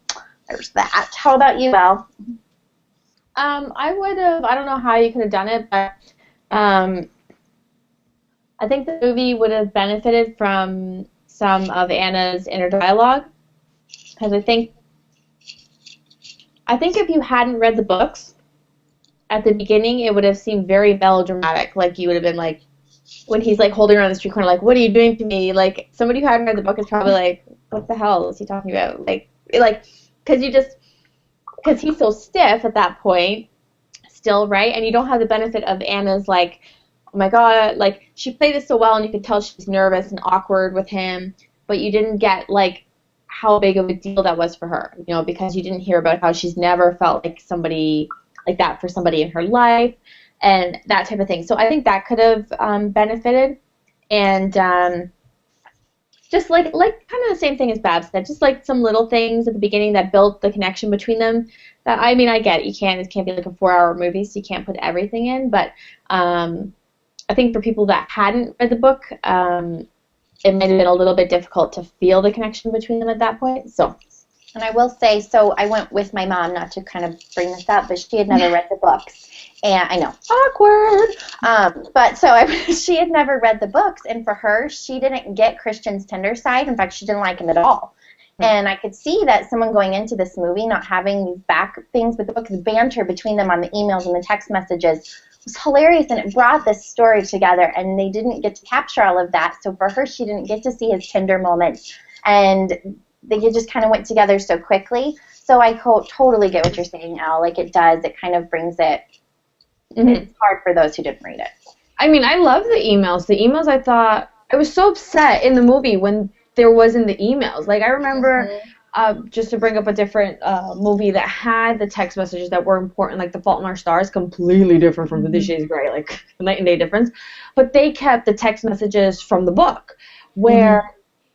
there's that. How about you, Elle? I would have, I don't know how you could have done it, but I think the movie would have benefited from some of Anna's inner dialogue, because I think if you hadn't read the books at the beginning, it would have seemed very melodramatic. Like, you would have been like, when he's like holding her on the street corner, like, what are you doing to me? Like, somebody who hadn't read the book is probably like, what the hell is he talking about? Like, because he's so stiff at that point, still, right? And you don't have the benefit of Anna's like, oh my god, like, she played it so well, and you could tell she's nervous and awkward with him, but you didn't get, like, how big of a deal that was for her, because you didn't hear about how she's never felt like somebody like that for somebody in her life, and that type of thing. So I think that could have benefited, and just, like kind of the same thing as Babs said, just, like, some little things at the beginning that built the connection between them. That, I mean, I get it, it can't be like a 4-hour movie, so you can't put everything in, but I think for people that hadn't read the book, it might have been a little bit difficult to feel the connection between them at that point. So, and I will say, so I went with my mom, not to kind of bring this up, but she had never read the books, and I know, awkward. But so she had never read the books, and for her, she didn't get Christian's tender side. In fact, she didn't like him at all. And I could see that someone going into this movie, not having these back things with the book, the banter between them on the emails and the text messages, was hilarious, and it brought this story together, and they didn't get to capture all of that. So for her, she didn't get to see his tender moments, and they just kind of went together so quickly. So I totally get what you're saying, Elle. Like, it does. It kind of brings it. Mm-hmm. It's hard for those who didn't read it. I mean, I love the emails. The emails, I thought, I was so upset in the movie when there wasn't the emails. Like, I remember... just to bring up a different movie that had the text messages that were important, like The Fault in Our Stars, completely different from 50 Shades of Grey, like the night and day difference. But they kept the text messages from the book, where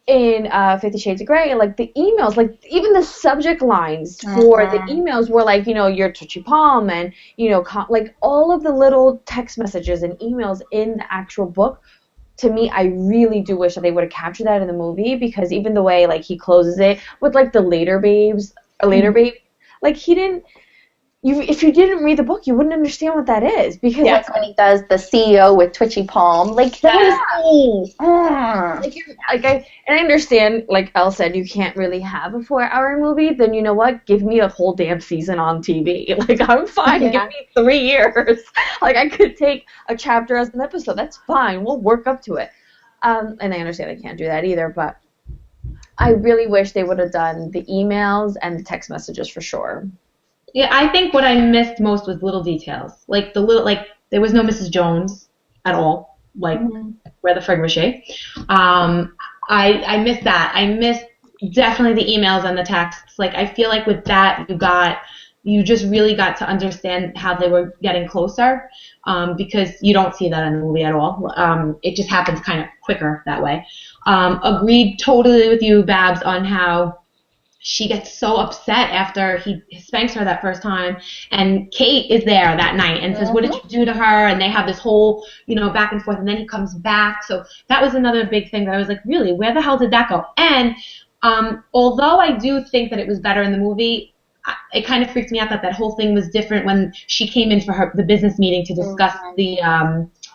in 50 Shades of Grey, like the emails, like even the subject lines for the emails were like, your touchy palm, and, like all of the little text messages and emails in the actual book. To me, I really do wish that they would have captured that in the movie, because even the way, like, he closes it with, like, the later babe, like, he didn't, if you didn't read the book, you wouldn't understand what that is, because Like when he does the CEO with twitchy palm, like those things. I understand, like Elle said, you can't really have a 4-hour movie. Then you know what? Give me a whole damn season on TV. Like, I'm fine. Give me 3 years. Like, I could take a chapter as an episode. That's fine. We'll work up to it. And I understand I can't do that either, but I really wish they would have done the emails and the text messages for sure. Yeah, I think what I missed most was little details. Like there was no Mrs. Jones at all. Like, where the frig was she? I missed that. I missed definitely the emails and the texts. Like, I feel like with that, you just really got to understand how they were getting closer, because you don't see that in the movie at all. It just happens kind of quicker that way. Agreed totally with you, Babs, on how she gets so upset after he spanks her that first time, and Kate is there that night and says, what did you do to her? And they have this whole, back and forth, and then he comes back. So that was another big thing that I was like, really, where the hell did that go? And although I do think that it was better in the movie, it kind of freaked me out that whole thing was different when she came in for the business meeting to discuss the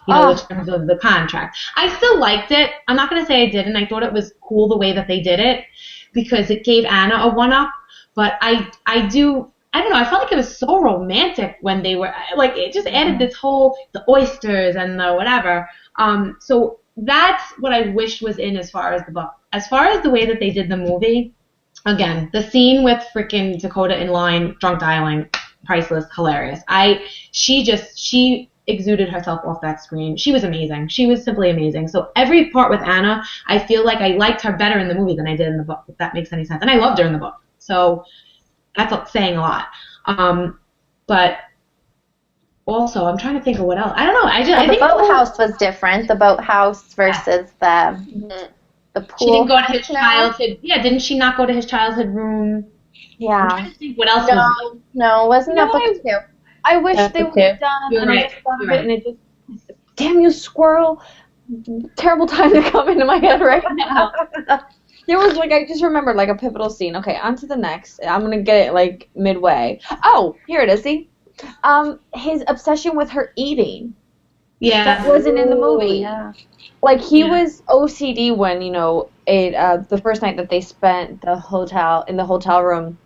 the terms of the contract. I still liked it. I'm not going to say I didn't. I thought it was cool the way that they did it, because it gave Anna a one-up, but I don't know, I felt like it was so romantic when they were, like, it just added this whole, the oysters and the whatever. So that's what I wish was in as far as the book. As far as the way that they did the movie, again, the scene with freaking Dakota in line, drunk dialing, priceless, hilarious. She exuded herself off that screen. She was amazing. She was simply amazing. So every part with Anna, I feel like I liked her better in the movie than I did in the book, if that makes any sense. And I loved her in the book. So that's saying a lot. But also, I'm trying to think of what else. I don't know. I think the boathouse was different. The boathouse versus the pool. She didn't go to his childhood. Yeah, didn't she not go to his childhood room? Yeah. I'm trying to think what else was. No, wasn't that book 2? I wish they would have done another stuff of it, and it just, damn you, squirrel. Terrible time to come into my head right now. There was, like, I just remembered, like, a pivotal scene. Okay, on to the next. I'm going to get it, like, midway. Oh, here it is, see? His obsession with her eating. Yeah. That wasn't in the movie. Yeah. Like, he was OCD when, the first night that they spent in the hotel room,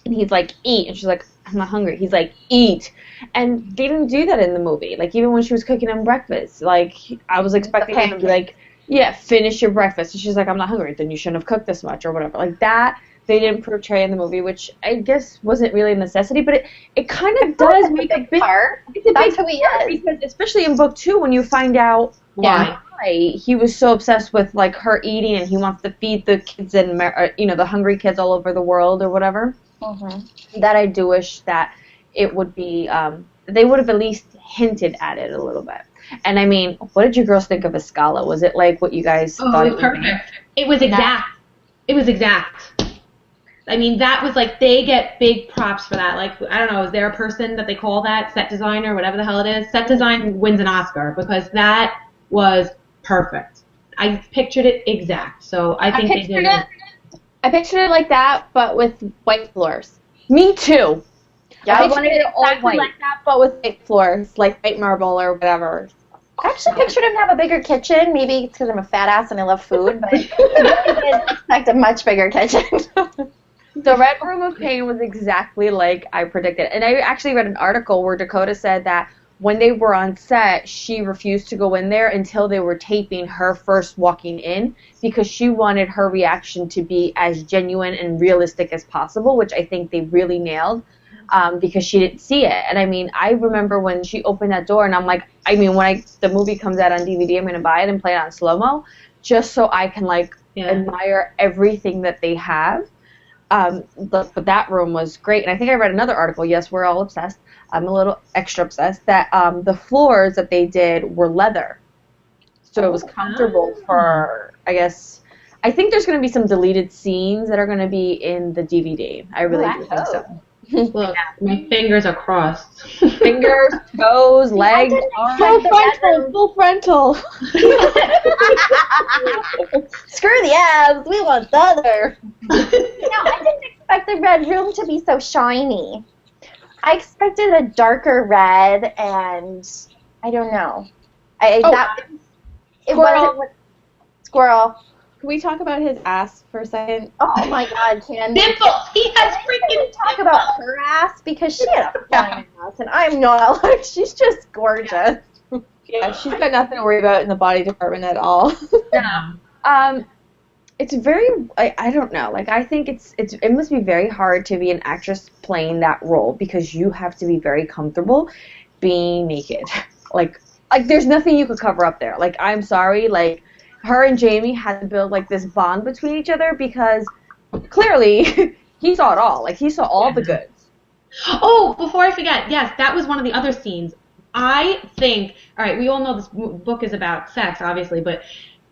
and he's like, eat. And she's like, I'm not hungry. He's like, eat. And they didn't do that in the movie. Like, even when she was cooking him breakfast, like, I was expecting him to be like, yeah, finish your breakfast. And she's like, I'm not hungry. Then you shouldn't have cooked this much or whatever. Like, that they didn't portray in the movie, which I guess wasn't really a necessity, but it kind of does make a big part. It's a That's big who he part, is. because especially in book 2, when you find out why he was so obsessed with, like, her eating, and he wants to feed the kids and the hungry kids all over the world or whatever. That I do wish that it would be, they would have at least hinted at it a little bit. And I mean, what did you girls think of Escala? Was it like what you guys thought it would be? It was exact. It was exact. I mean, that was like, they get big props for that. Like, I don't know, is there a person that they call that? Set designer, whatever the hell it is? Set design wins an Oscar, because that was perfect. I pictured it exact. So I think they did it. I pictured it like that, but with white floors. Me too. Yeah, I wanted it all white. Like that, but with white floors, like white marble or whatever. I actually pictured him to have a bigger kitchen. Maybe it's because I'm a fat ass and I love food, but I really did expect a much bigger kitchen. The Red Room of Pain was exactly like I predicted. And I actually read an article where Dakota said that when they were on set, she refused to go in there until they were taping her first walking in, because she wanted her reaction to be as genuine and realistic as possible, which I think they really nailed, because she didn't see it. And I mean, I remember when she opened that door, and I'm like, when the movie comes out on DVD, I'm going to buy it and play it on slow-mo, just so I can, admire everything that they have. But that room was great. And I think I read another article, yes, we're all obsessed, I'm a little extra obsessed, that the floors that they did were leather. So it was comfortable for, I guess, I think there's going to be some deleted scenes that are going to be in the DVD. I really do think so. Look, my fingers are crossed. Fingers, toes, legs, arms. Full frontal. Screw the abs, we want the other. I didn't expect the Red Room to be so shiny. I expected a darker red, and I don't know. It Squirrel. wasn't Squirrel. Can we talk about his ass for a second? Oh my God, can we? Dimples. He has Can freaking we talk about her ass, because she had a fine ass, and I'm not. Like, she's just gorgeous. Yeah, she's got nothing to worry about in the body department at all. Yeah. It's very, I don't know. Like, I think it must be very hard to be an actress playing that role, because you have to be very comfortable being naked. Like there's nothing you could cover up there. Like, I'm sorry, like, her and Jamie had to build, like, this bond between each other, because clearly he saw it all. Like, he saw all the goods. Oh, before I forget, yes, that was one of the other scenes. I think, all right, we all know this book is about sex, obviously, but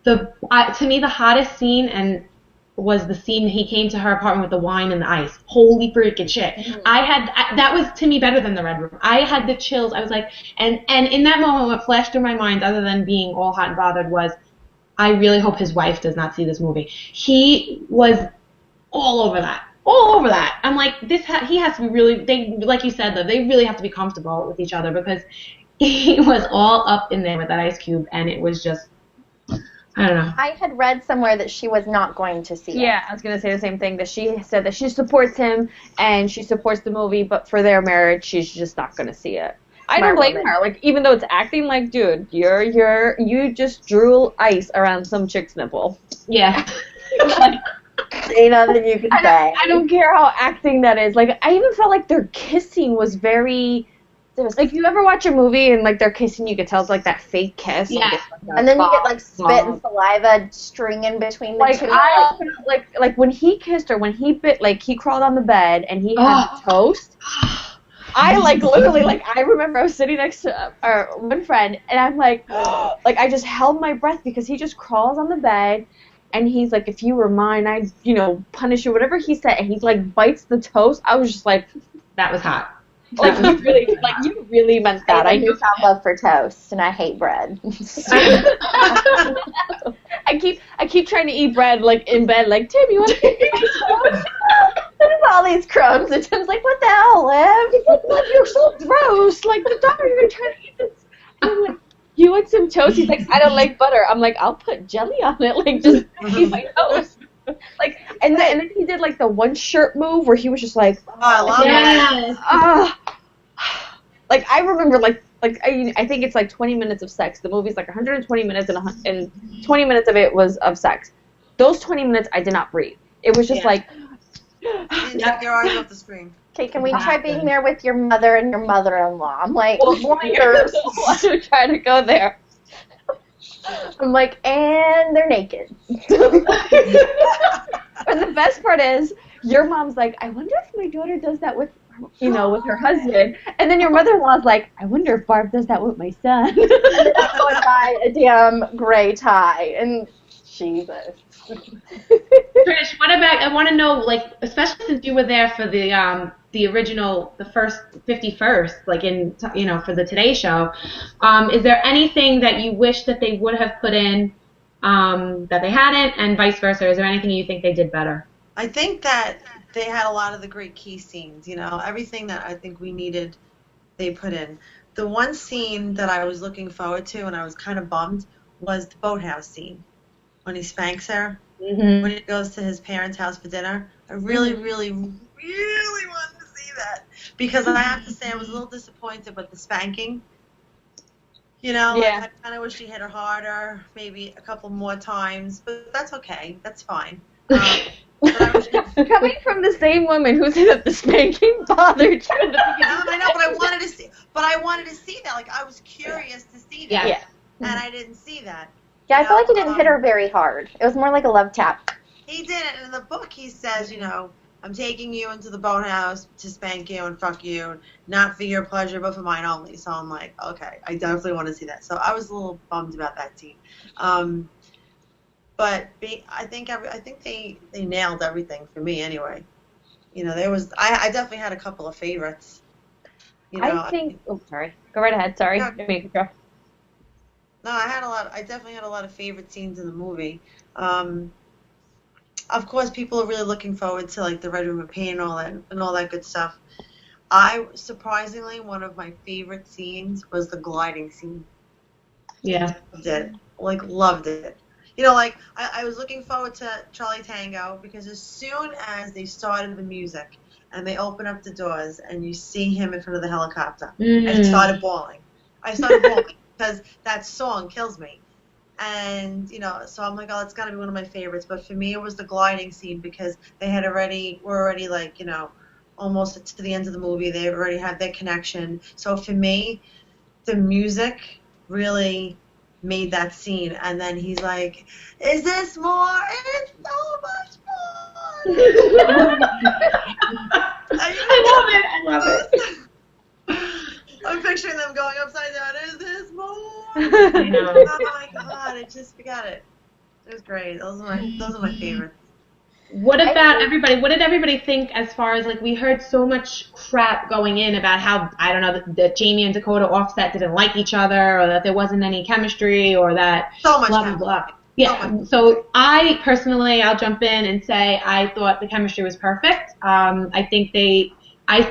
to me, the hottest scene was the scene he came to her apartment with the wine and the ice. Holy freaking shit! Mm-hmm. That was to me better than the Red Room. I had the chills. I was like, and in that moment, what flashed through my mind, other than being all hot and bothered, was, I really hope his wife does not see this movie. He was all over that. All over that. I'm like, he has to be really, like you said, though, they really have to be comfortable with each other, because he was all up in there with that ice cube, and it was just, I don't know. I had read somewhere that she was not going to see it. Yeah, I was going to say the same thing, that she said that she supports him and she supports the movie, but for their marriage, she's just not going to see it. I don't blame her. Like, even though it's acting, like, dude, you just drew ice around some chick's nipple. Yeah. Like, ain't nothing you can say. I don't care how acting that is. Like, I even felt like their kissing was very... Like, you ever watch a movie and, like, they're kissing, you could tell it's, like, that fake kiss. Yeah. Like, and then you get, like, spit and saliva stringing between the two. Like, when he kissed her, when he bit, like, he crawled on the bed and he had toast... I, like, literally, like, I remember I was sitting next to our one friend, and I'm like, like, I just held my breath, because he just crawls on the bed, and he's like, if you were mine, I'd, punish you, whatever he said, and he, like, bites the toast. I was just like, that was hot. Like, you really meant that. I do have love for toast, and I hate bread. I keep trying to eat bread, like, in bed, like, Tim, you want to eat toast? There's all these crumbs, and Tim's like, what the hell, Liv? He's like, Liv, you're so gross. Like, the doctor's been trying to eat this. And I'm like, you want some toast? He's like, I don't like butter. I'm like, I'll put jelly on it. Like, just eat my toast. Like, and then he did, like, the one shirt move where he was just like, Oh, I love that. Like, I remember, like I think it's like 20 minutes of sex. The movie's like 120 minutes, and 20 minutes of it was of sex. Those 20 minutes, I did not breathe. It was just like... Knock your eyes off the screen. Okay, can we try being there with your mother and your mother-in-law? I'm like, blinders. I'm trying to go there. I'm like, and they're naked. And the best part is, your mom's like, I wonder if my daughter does that with, with her husband. And then your mother-in-law's like, I wonder if Barb does that with my son. And then I go and buy a damn gray tie. And Jesus. Trish, what about, I want to know, like, especially since you were there for the original, the first 51st, like for the Today Show, is there anything that you wish that they would have put in that they hadn't, and vice versa? Is there anything you think they did better? I think that they had a lot of the great key scenes, everything that I think we needed, they put in. The one scene that I was looking forward to, and I was kind of bummed, was the boathouse scene. When he spanks her, when he goes to his parents' house for dinner. I really, really, really wanted to see that. Because I have to say I was a little disappointed with the spanking. I kind of wish he hit her harder, maybe a couple more times, but that's okay. That's fine. Coming from the same woman who said that the spanking bothered you. I know, but I wanted to see. But I wanted to see that. Like, I was curious to see that. Yeah. And I didn't see that. Yeah, I feel like he didn't hit her very hard. It was more like a love tap. He did it. In the book, he says, I'm taking you into the boathouse to spank you and fuck you, not for your pleasure, but for mine only. So I'm like, okay, I definitely want to see that. So I was a little bummed about that scene. But I think they nailed everything for me anyway. I definitely had a couple of favorites. I think. Oh, sorry. Go right ahead. Sorry. No. No, I definitely had a lot of favorite scenes in the movie. Of course, people are really looking forward to, like, the Red Room of Pain and all that good stuff. Surprisingly, one of my favorite scenes was the gliding scene. Yeah. Loved it. Like, loved it. You know, like, I was looking forward to Charlie Tango because as soon as they started the music and they open up the doors and you see him in front of the helicopter, I started bawling. Because that song kills me. And, you know, so I'm like, oh, it's got to be one of my favorites. But for me, it was the gliding scene because they were already like, you know, almost to the end of the movie. They already had their connection. So for me, the music really made that scene. And then he's like, is this more? It's so much more. I love it. I'm picturing them going upside down. Is this more? I know. Oh my god! I just forgot it. It was great. Those are my favorites. What about everybody? What did everybody think as far as, like, we heard so much crap going in about how, I don't know, that Jamie and Dakota Offset didn't like each other, or that there wasn't any chemistry, or that So much blah, blah, chemistry. blah. Yeah, so I personally, I'll jump in and say I thought the chemistry was perfect. I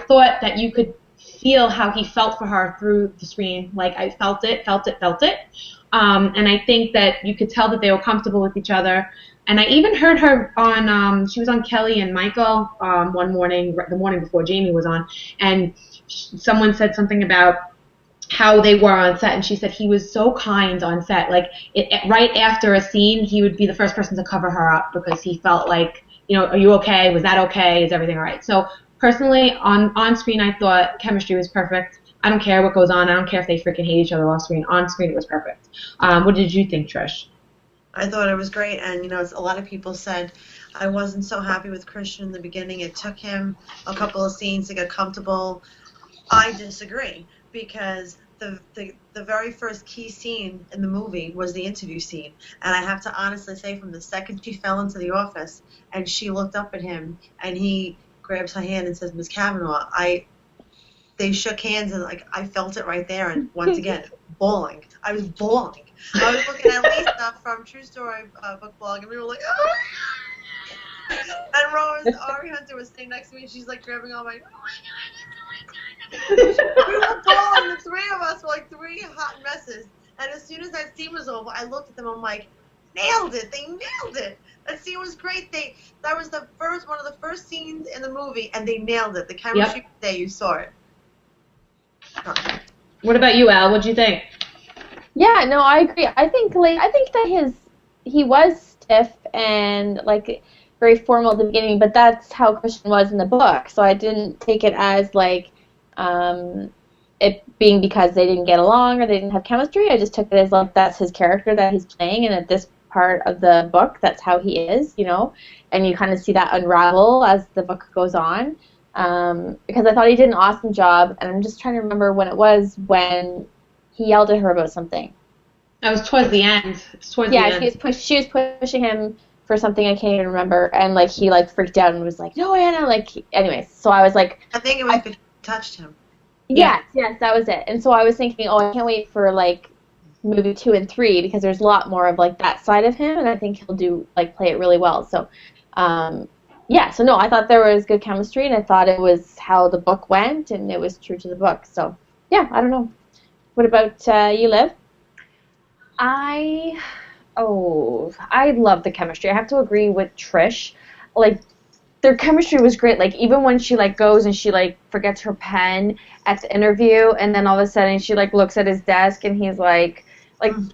thought that you could feel how he felt for her through the screen. Like, I felt it. And I think that you could tell that they were comfortable with each other. And I even heard her on, she was on Kelly and Michael one morning, the morning before Jamie was on, and someone said something about how they were on set, and she said he was so kind on set. Like, right after a scene, he would be the first person to cover her up because he felt like, you know, are you okay? Was that okay? Is everything all right? So personally, on screen, I thought chemistry was perfect. I don't care what goes on. I don't care if they freaking hate each other off screen. On screen, it was perfect. What did you think, Trish? I thought it was great, and, you know, a lot of people said I wasn't so happy with Christian in the beginning. It took him a couple of scenes to get comfortable. I disagree, because the very first key scene in the movie was the interview scene, and I have to honestly say, from the second she fell into the office and she looked up at him and he grabs her hand and says, Ms. Kavanaugh, they shook hands, and, like, I felt it right there, and once again, bawling. I was bawling. I was looking at Lisa from True Story book blog, and we were like, oh! And Rose, Ari Hunter, was sitting next to me, and she's, like, grabbing on my, oh my god, we were bawling. The three of us were like three hot messes. And as soon as that scene was over, I looked at them, I'm like, nailed it. They nailed it. That scene was great. That was one of the first scenes in the movie, and they nailed it. The chemistry day, you saw it. What about you, Al? What'd you think? Yeah, no, I agree. I think that he was stiff and, like, very formal at the beginning, but that's how Christian was in the book. So I didn't take it as, like, it being because they didn't get along or they didn't have chemistry. I just took it as, like, that's his character that he's playing, and at this part of the book, that's how he is, you know, and you kind of see that unravel as the book goes on. Because I thought he did an awesome job, and I'm just trying to remember when it was when he yelled at her about something. That was towards the end. She was pushing him for something I can't even remember, and, like, he, like, freaked out and was like, no, Anna, like, anyways, so I was like, I think it was because he touched him. Yes, that was it. And so I was thinking, I can't wait for, like, movie 2 and 3, because there's a lot more of, like, that side of him, and I think he'll do, like, play it really well. So, so no, I thought there was good chemistry, and I thought it was how the book went, and it was true to the book. So, yeah, I don't know. What about you, Liv? I love the chemistry. I have to agree with Trish. Like, their chemistry was great. Like, even when she, like, goes and she, like, forgets her pen at the interview, and then all of a sudden she, like, looks at his desk and he's like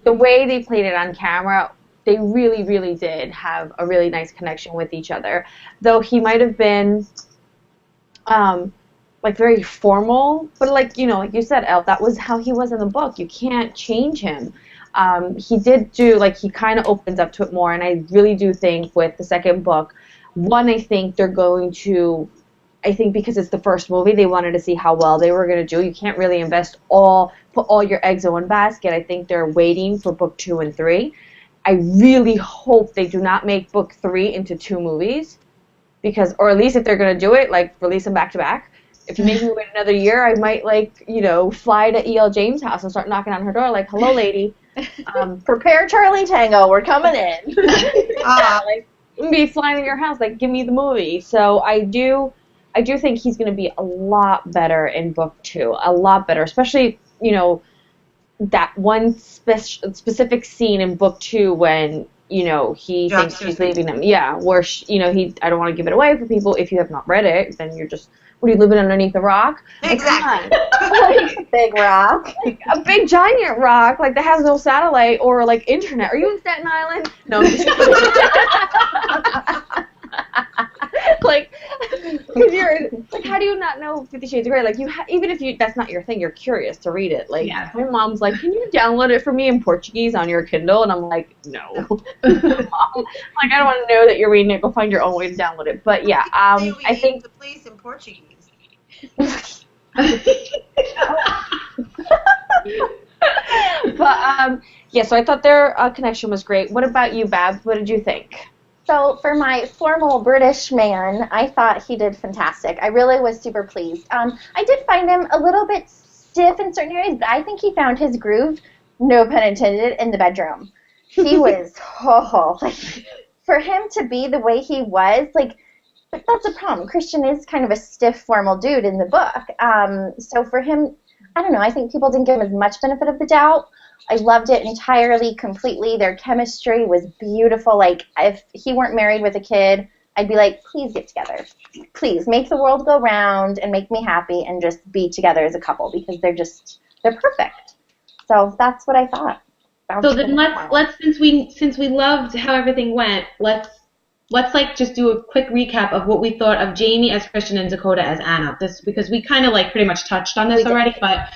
the way they played it on camera, they really, really did have a really nice connection with each other. Though he might have been, like, very formal, but, like, you know, like you said, Elle, that was how he was in the book. You can't change him. He did do, like, he kind of opens up to it more, and I really do think with the second book, I think they're going to, because it's the first movie, they wanted to see how well they were going to do. You can't really put all your eggs in one basket. I think they're waiting for book 2 and 3. I really hope they do not make book 3 into 2 movies, or at least if they're going to do it, like, release them back to back. If you make me wait another year, I might, like, you know, fly to E.L. James' house and start knocking on her door, like, hello, lady. Prepare Charlie Tango, we're coming in. Like, be flying to your house, like, give me the movie. So I do I do think he's going to be a lot better in book 2, a lot better, especially, you know, that one specific scene in book 2 when, you know, he thinks she's leaving him. Yeah, where, I don't want to give it away for people. If you have not read it, then you're just, what are you, living underneath a rock? Exactly. Like, big rock. A big giant rock, like, that has no satellite or, like, internet. Are you in Staten Island? No, I'm just kidding. Like, because like, how do you not know 50 Shades of Grey? Like, even if that's not your thing, you're curious to read it. Like, my mom's like, can you download it for me in Portuguese on your Kindle? And I'm like, no. Mom, like, I don't want to know that you're reading it. Go find your own way to download it. But yeah, I think the police in Portuguese. But yeah, so I thought their connection was great. What about you, Babs? What did you think? So for my formal British man, I thought he did fantastic. I really was super pleased. I did find him a little bit stiff in certain areas, but I think he found his groove, no pun intended, in the bedroom. He was, like, for him to be the way he was, like, that's a problem. Christian is kind of a stiff, formal dude in the book. So for him, I don't know, I think people didn't give him as much benefit of the doubt. I loved it entirely, completely. Their chemistry was beautiful. Like, if he weren't married with a kid, I'd be like, please get together. Please, make the world go round and make me happy and just be together as a couple because they're perfect. So that's what I thought. So then let's since we loved how everything went, let's like just do a quick recap of what we thought of Jamie as Christian and Dakota as Anna. This because we kind of like pretty much touched on this already, but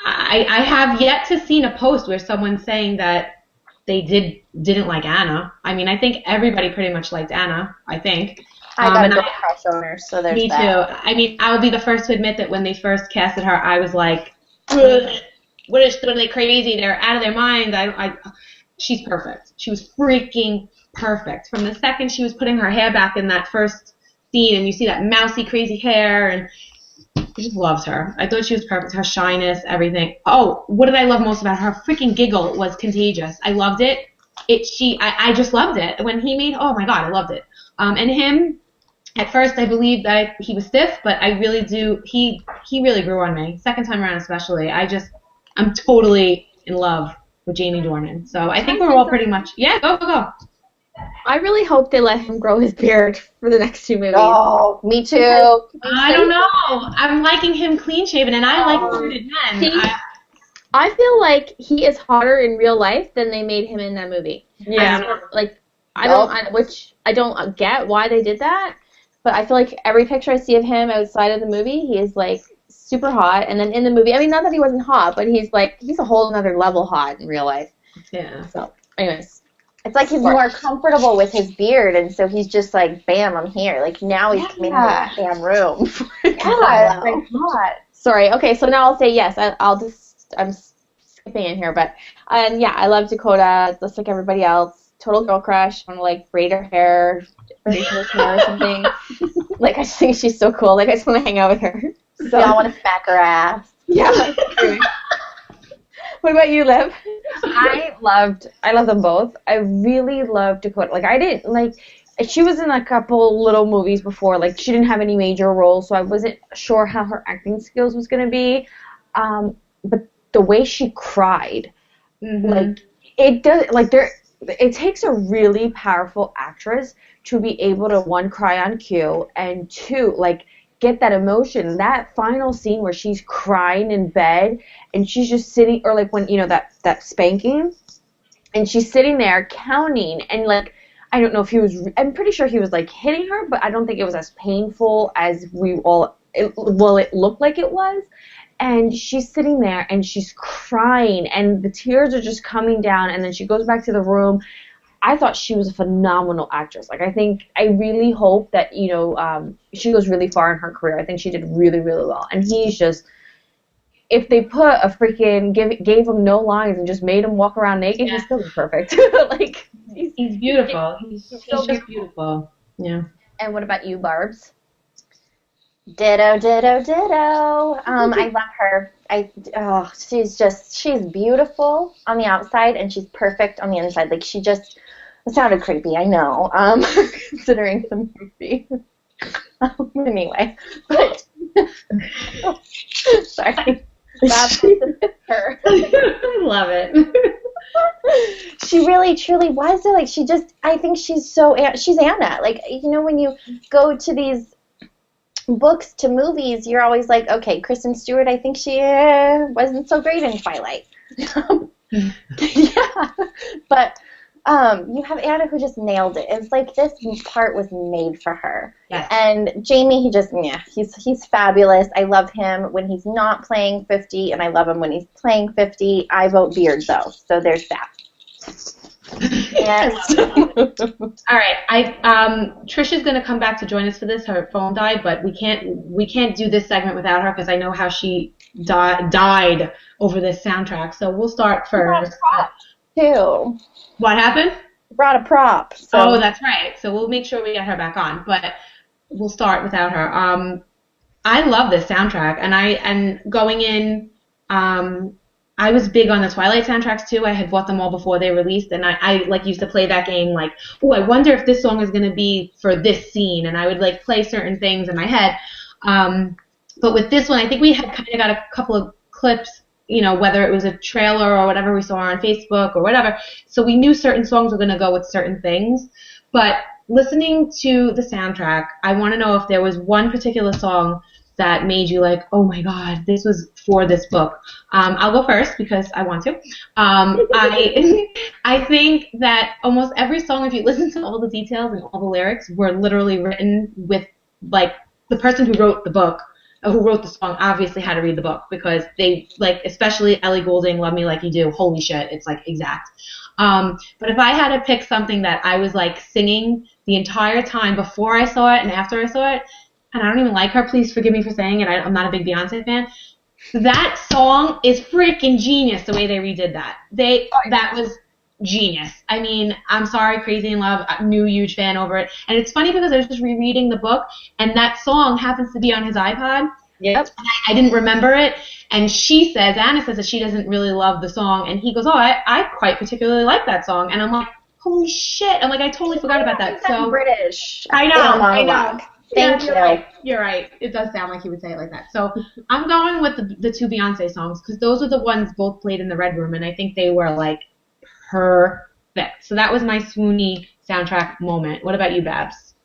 I have yet to seen a post where someone's saying that they didn't like Anna. I mean, I think everybody pretty much liked Anna, I think. I got a good crush on her, so there's that. Me too. I mean, I will be the first to admit that when they first casted her, I was like, what are they crazy? They're out of their minds. She's perfect. She was freaking perfect. From the second she was putting her hair back in that first scene, and you see that mousy, crazy hair, and I just loved her. I thought she was perfect. Her shyness, everything. Oh, what did I love most about her? Her freaking giggle was contagious. I loved it. I just loved it. When he made, oh my God, I loved it. And him, at first I believed that he was stiff, but I really do, he really grew on me. Second time around especially. I'm totally in love with Jamie Dornan. So I think we're all pretty much, yeah, go. I really hope they let him grow his beard for the next 2 movies. Oh, me too. I don't know. I'm liking him clean shaven, and I like bearded men. I feel like he is hotter in real life than they made him in that movie. Yeah. I don't get why they did that, but I feel like every picture I see of him outside of the movie, he is like super hot, and then in the movie, I mean, not that he wasn't hot, but he's a whole other level hot in real life. Yeah. So, anyways. It's like he's more comfortable with his beard, and so he's just like, bam, I'm here. Like, now he's coming into the damn room. Yeah, it's like hot. Sorry, okay, so now I'll say yes. I'm skipping in here, but, yeah, I love Dakota, just like everybody else. Total girl crush. I want to, like, braid her hair, braid her hair or something. Like, I just think she's so cool. Like, I just want to hang out with her. So I want to smack her ass. Yeah. What about you, Liv? I love them both. I really loved Dakota. Like, I didn't, like, she was in a couple little movies before. Like, she didn't have any major roles, so I wasn't sure how her acting skills was going to be. But the way she cried, like, it does, like, it takes a really powerful actress to be able to, one, cry on cue, and two, like, get that emotion. That final scene where she's crying in bed and she's just sitting, or like when, you know, that spanking, and she's sitting there counting, and like, I don't know if I'm pretty sure he was like hitting her, but I don't think it was as painful as it looked like it was. And she's sitting there and she's crying and the tears are just coming down, and then she goes back to the room. I thought she was a phenomenal actress. Like, I really hope that, you know, she goes really far in her career. I think she did really, really well. And he's just, if they put a freaking, gave him no lines and just made him walk around naked, he'd still be perfect. Like, he's beautiful. He's just beautiful. Yeah. And what about you, Barbs? Ditto, ditto, ditto. I love her. She's beautiful on the outside and she's perfect on the inside. Like, it sounded creepy, I know, considering the movie. Anyway, but sorry. That's her. I love it. She really, truly was. Like, I think she's Anna. Like, when you go to these books to movies, you're always like, okay, Kristen Stewart, I think she wasn't so great in Twilight. Yeah. But you have Anna who just nailed it. It's like this part was made for her. Yes. And Jamie, he's fabulous. I love him when he's not playing 50, and I love him when he's playing 50. I vote Beard, though, so there's that. Yes. All right. Trisha's gonna come back to join us for this. Her phone died, but we can't do this segment without her because I know how she died over this soundtrack. So we'll start first. Too. What happened? Brought a prop. So. Oh, that's right. So we'll make sure we get her back on, but we'll start without her. I love this soundtrack, and going in, I was big on the Twilight soundtracks too. I had bought them all before they released, and I like used to play that game like, oh, I wonder if this song is going to be for this scene, and I would like play certain things in my head. But with this one, I think we had kind of got a couple of clips, whether it was a trailer or whatever we saw on Facebook or whatever. So we knew certain songs were going to go with certain things. But listening to the soundtrack, I want to know if there was one particular song that made you like, oh my God, this was for this book. I'll go first because I want to. I think that almost every song, if you listen to all the details and all the lyrics, were literally written with, like, the person who wrote the book, who wrote the song, obviously had to read the book because they, like, especially Ellie Goulding, Love Me Like You Do, holy shit, it's, like, exact. But if I had to pick something that I was, like, singing the entire time before I saw it and after I saw it, and I don't even like her, please forgive me for saying it, I'm not a big Beyonce fan, that song is freaking genius, the way they redid that. That was genius. I mean, I'm sorry, Crazy in Love, new huge fan over it. And it's funny because I was just rereading the book, and that song happens to be on his iPod. Yep. And I didn't remember it, and Anna says that she doesn't really love the song, and he goes, oh, I quite particularly like that song. And I'm like, holy shit. I'm like, I totally forgot about that. So British. I know. Thank you. You're right. It does sound like he would say it like that. So I'm going with the two Beyonce songs because those are the ones both played in the Red Room, and I think they were, like, perfect. So that was my swoony soundtrack moment. What about you, Babs?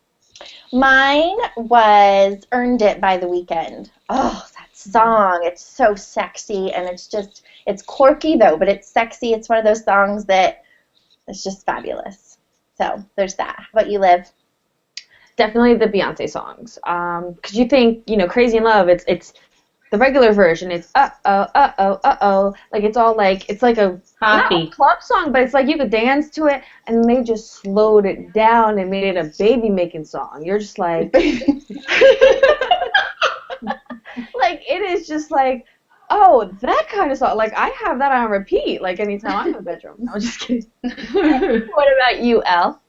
Mine was Earned It by The Weeknd. Oh, that song. It's so sexy, and it's quirky, though, but it's sexy. It's one of those songs that is just fabulous. So there's that. How about you, Liv? Definitely the Beyonce songs. Because you think, Crazy in Love, it's the regular version. It's uh-oh. Like, it's all like, it's like a not a club song, but it's like you could dance to it, and they just slowed it down and made it a baby-making song. You're just like, like, it is just like, oh, that kind of song. Like, I have that on repeat, like, anytime I'm in the bedroom. No, I'm just kidding. What about you, Elle?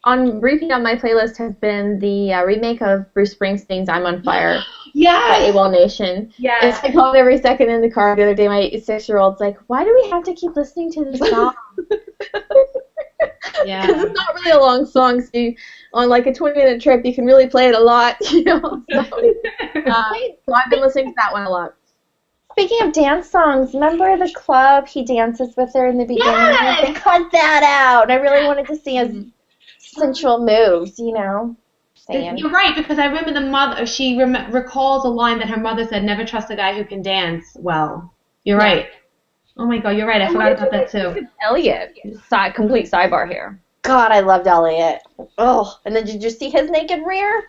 On repeat on my playlist has been the remake of Bruce Springsteen's "I'm on Fire" by AWOL Nation. Yeah, it's like on every second in the car. The other day, my 6-year-old's like, "Why do we have to keep listening to this song?" Yeah, because it's not really a long song. So on like a 20-minute trip, you can really play it a lot. So I've been listening to that one a lot. Speaking of dance songs, remember the club he dances with her in the beginning? Yes! They cut that out, and I really wanted to see his sensual moves, Saying. You're right, because I remember the mother, she recalls a line that her mother said, never trust a guy who can dance well. You're right. Oh my God, you're right. I forgot about that too. Elliot, complete sidebar here. God, I loved Elliot. Oh, and then did you see his naked rear?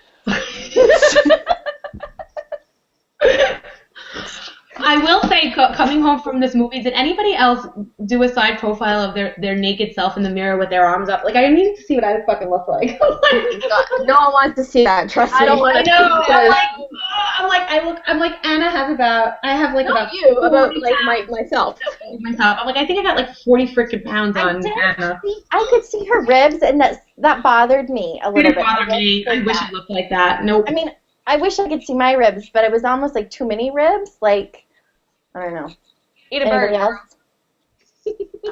I will say, coming home from this movie, did anybody else do a side profile of their naked self in the mirror with their arms up? Like, I needed to see what I fucking look like. No one wants to see that. Trust me. I don't want to. I'm like Anna has about. I have like Not about you, about like myself. Myself. I'm like, I think I got like 40 freaking pounds on Anna. I could see her ribs, and that bothered me a little bit. It bothered me. I wish it looked like that. Nope. I mean, I wish I could see my ribs, but it was almost like too many ribs. Like, I don't know. Eat a bird. Else?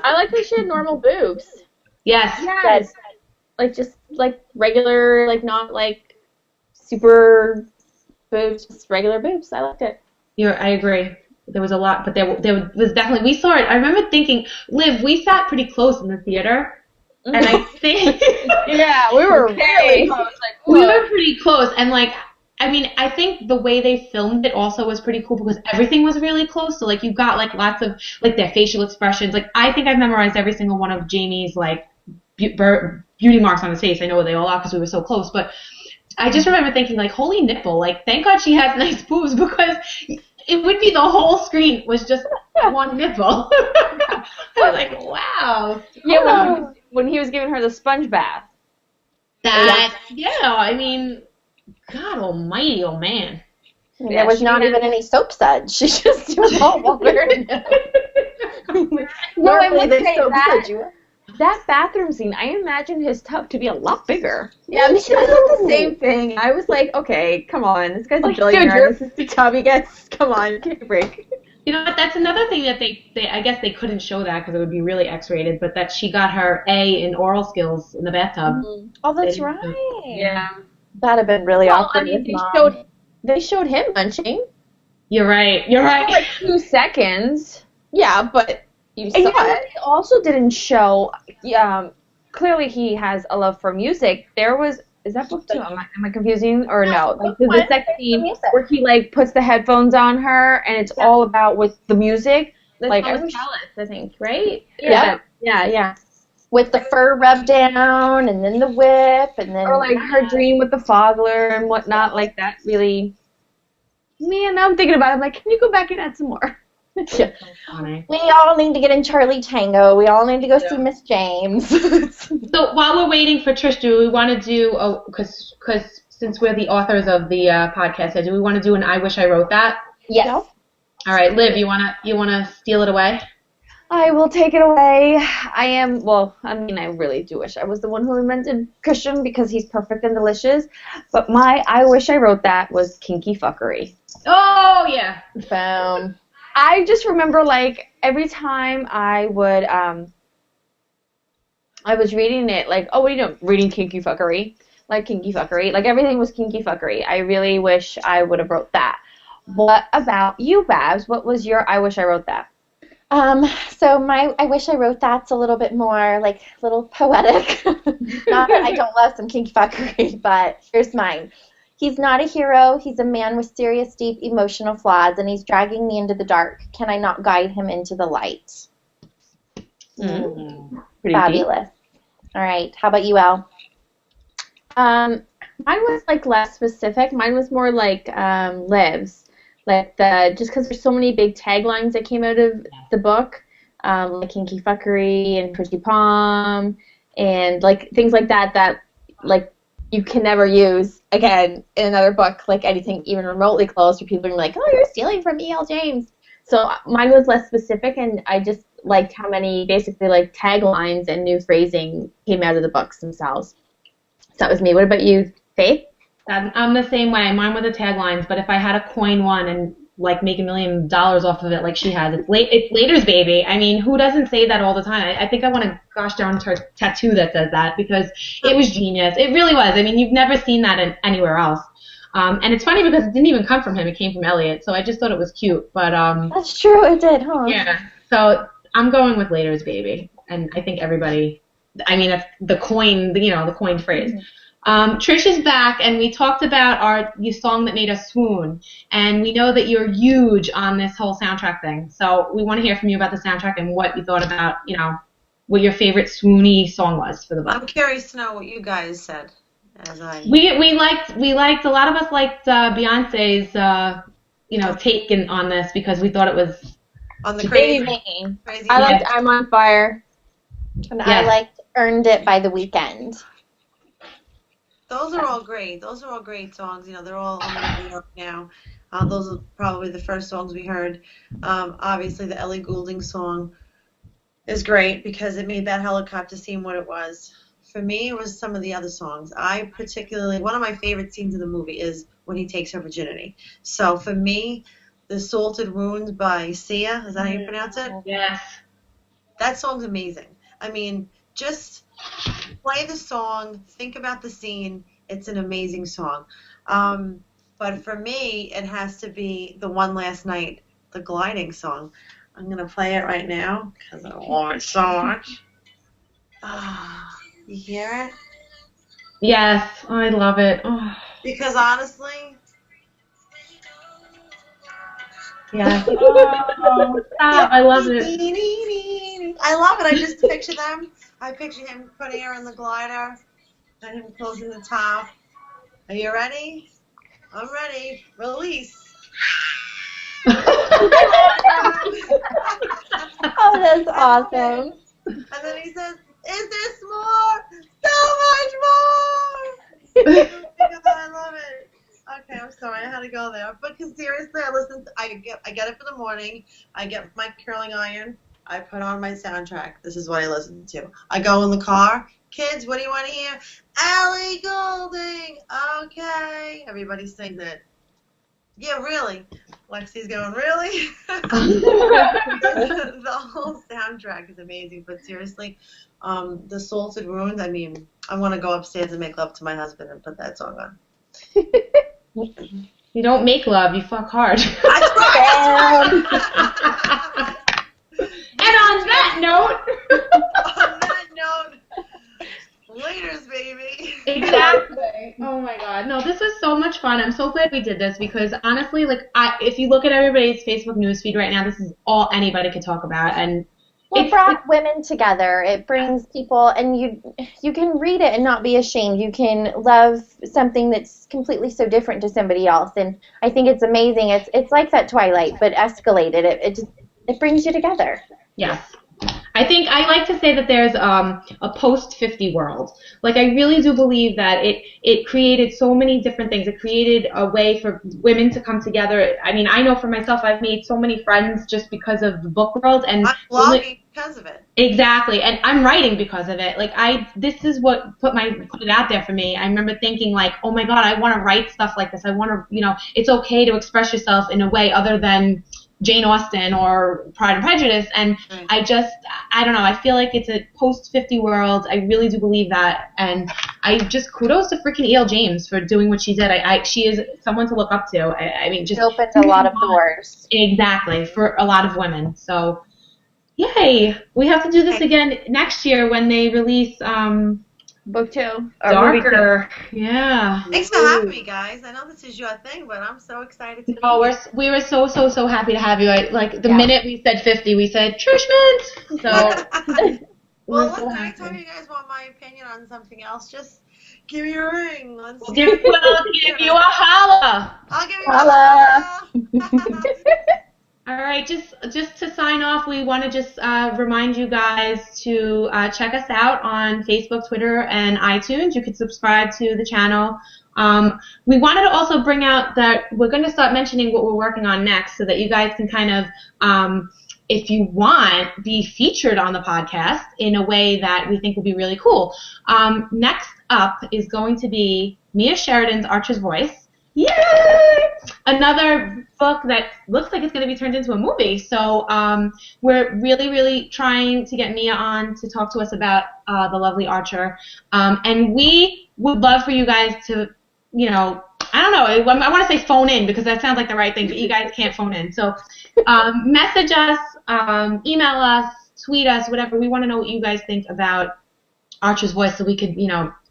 I like that she had normal boobs. Yes. Yes. like just like regular, like not like super boobs, just regular boobs. I liked it. I agree. There was a lot, but there was definitely, we saw it. I remember thinking, Liv, we sat pretty close in the theater, and I think Yeah, we were really close. Like, we were pretty close, and like, I mean, I think the way they filmed it also was pretty cool because everything was really close. So like, you got like lots of like their facial expressions. Like, I think I've memorized every single one of Jamie's like beauty marks on his face. I know what they all are because we were so close, but I just remember thinking like, holy nipple! Like, thank God she has nice boobs because it would be the whole screen was just one nipple. I was like, wow. Yeah, when he was giving her the sponge bath. I mean, God almighty, oh man. There was not even any soap suds. She just was all water. No, I would there's say soap that. suds. That bathroom scene, I imagined his tub to be a lot bigger. Yeah, I mean, I thought the same thing. I was like, okay, come on. This guy's a billionaire. This is the tub he gets. Come on, give me a break. You know what? That's another thing that they I guess they couldn't show that because it would be really X-rated, but that she got her A in oral skills in the bathtub. Mm-hmm. Oh, that's right. Yeah. That'd have been really awkward. I mean, with Mom. they showed him munching. You're right. For like 2 seconds. Yeah, but you saw And you know it. what they also didn't show? Clearly he has a love for music. There was, is that book 2? Am I confusing or no? Like the second scene where he like puts the headphones on her and it's all about with the music. Like I wish, I think, right? Yeah. With the fur rubbed down, and then the whip, and then... Or like her dream with the fogler and whatnot, like that really... Man, now I'm thinking about it, I'm like, can you go back and add some more? We all need to get in Charlie Tango. We all need to go see Miss James. So while we're waiting for Trish, do we want to do, because since we're the authors of the podcast, do we want to do an I Wish I Wrote That? Yes. All right, Liv, you wanna steal it away? I will take it away. I really do wish I was the one who invented Christian because he's perfect and delicious. But my I Wish I Wrote That was kinky fuckery. Oh, yeah. Boom. I just remember, like, every time I would, I was reading it, like, oh, what are you doing? Reading kinky fuckery. Like, kinky fuckery. Like, everything was kinky fuckery. I really wish I would have wrote that. What about you, Babs? What was your I Wish I Wrote That? So my I Wish I Wrote That's a little bit more, like, a little poetic. Not that I don't love some kinky fuckery, but here's mine. He's not a hero. He's a man with serious, deep emotional flaws, and he's dragging me into the dark. Can I not guide him into the light? Pretty Fabulous. deep. All right. How about you, Elle? Mine was, like, less specific. Mine was more like Liv's. Like, just because there's so many big taglines that came out of the book, like kinky fuckery and pretty palm, and, like, things like that, like, you can never use again in another book, like anything even remotely close, where people are like, oh, you're stealing from E.L. James. So mine was less specific, and I just liked how many basically like taglines and new phrasing came out of the books themselves. So that was me. What about you, Faith? I'm the same way. Mine were the taglines, but if I had to coin one and like make $1 million off of it like she has, it's Later's baby. I mean, who doesn't say that all the time? I think I want a gosh darn tattoo that says that because it was genius. It really was. I mean, you've never seen that anywhere else. And it's funny because it didn't even come from him. It came from Elliot. So I just thought it was cute. But That's true. It did, huh? Yeah. So I'm going with Later's baby. And I think everybody, I mean, that's the coined phrase. Trish is back, and we talked about your song that made us swoon, and we know that you're huge on this whole soundtrack thing. So we want to hear from you about the soundtrack and what you thought about, what your favorite swoony song was for the book. I'm curious to know what you guys said. We liked a lot of us liked Beyonce's take on this because we thought it was on the crazy. I liked I'm on Fire, and I liked Earned It by The Weeknd. Those are all great. Those are all great songs. They're all on the radio now. Those are probably the first songs we heard. Obviously, the Ellie Goulding song is great because it made that helicopter scene what it was. For me, it was some of the other songs. One of my favorite scenes in the movie is when he takes her virginity. So for me, the Salted Wounds by Sia, is that how you pronounce it? Yes. That song's amazing. I mean, just play the song, think about the scene. It's an amazing song. But for me, it has to be the One Last Night, the gliding song. I'm going to play it right now because I love it so much. You hear it? Yes, I love it. Oh. Because honestly... Yes. Oh, stop. I love it. I love it. I just picture them. I picture him putting her in the glider and him closing the top. Are you ready? I'm ready. Release. Oh, that's awesome. And then he says, "Is there more? So much more!" Because I love it. Okay, I'm sorry, I had to go there. But seriously, I get it for the morning. I get my curling iron. I put on my soundtrack. This is what I listen to. I go in the car. Kids, what do you want to hear? Ellie Goulding. Okay. Everybody sings it. Yeah, really. Lexi's going, really? The whole soundtrack is amazing. But seriously, the Salted Ruins, I mean, I want to go upstairs and make love to my husband and put that song on. You don't make love, you fuck hard. That's right. And on that note, laters, baby. Exactly. Oh my god. No, this was so much fun. I'm so glad we did this because honestly, if you look at everybody's Facebook newsfeed right now, this is all anybody could talk about, and Well, it brought women together. It brings people, and you can read it and not be ashamed. You can love something that's completely so different to somebody else, and I think it's amazing. It's like that Twilight, but escalated. It brings you together. Yes. I think I like to say that there's a post-50 world. Like, I really do believe that it created so many different things. It created a way for women to come together. I mean, I know for myself, I've made so many friends just because of the book world. And I'm blogging because of it. Exactly. And I'm writing because of it. Like, this is what put it out there for me. I remember thinking, like, oh my God, I want to write stuff like this. I want to, it's okay to express yourself in a way other than Jane Austen or Pride and Prejudice, and I don't know, I feel like it's a post-50 world. I really do believe that, and I just kudos to freaking E.L. James for doing what she did. She is someone to look up to. I mean, just it opens a lot of doors. Exactly, for a lot of women. So, yay! We have to do this again next year when they release Book 2. Darker. Yeah. Thanks for having me, guys. I know this is your thing, but I'm so excited to be here. We were so happy to have you. The minute we said 50, we said Trishment. So. Well, listen, anytime you guys want my opinion on something else, just give me a ring. We'll give you a holla. I'll give you a holla. All right, just to sign off, we want to just remind you guys to check us out on Facebook, Twitter, and iTunes. You can subscribe to the channel. We wanted to also bring out that we're going to start mentioning what we're working on next so that you guys can kind of, if you want, be featured on the podcast in a way that we think will be really cool. Next up is going to be Mia Sheridan's Archer's Voice. Yay! Another book that looks like it's going to be turned into a movie. So we're really, really trying to get Mia on to talk to us about the lovely Archer. And we would love for you guys to, I don't know, I want to say phone in because that sounds like the right thing, but you guys can't phone in. So message us, email us, tweet us, whatever. We want to know what you guys think about Archer's Voice so we could,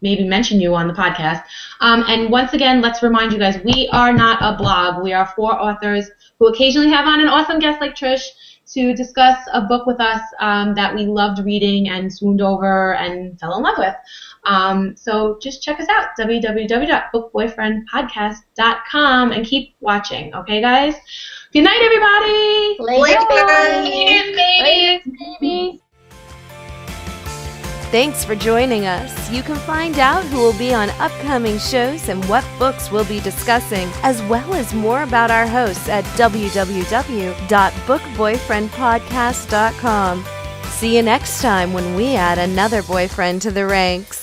maybe mention you on the podcast. And once again, let's remind you guys, we are not a blog. We are 4 authors who occasionally have on an awesome guest like Trish to discuss a book with us that we loved reading and swooned over and fell in love with. So just check us out, www.bookboyfriendpodcast.com, and keep watching. Okay, guys? Good night, everybody! Later, baby! Thanks for joining us. You can find out who will be on upcoming shows and what books we'll be discussing, as well as more about our hosts at www.bookboyfriendpodcast.com. See you next time when we add another boyfriend to the ranks.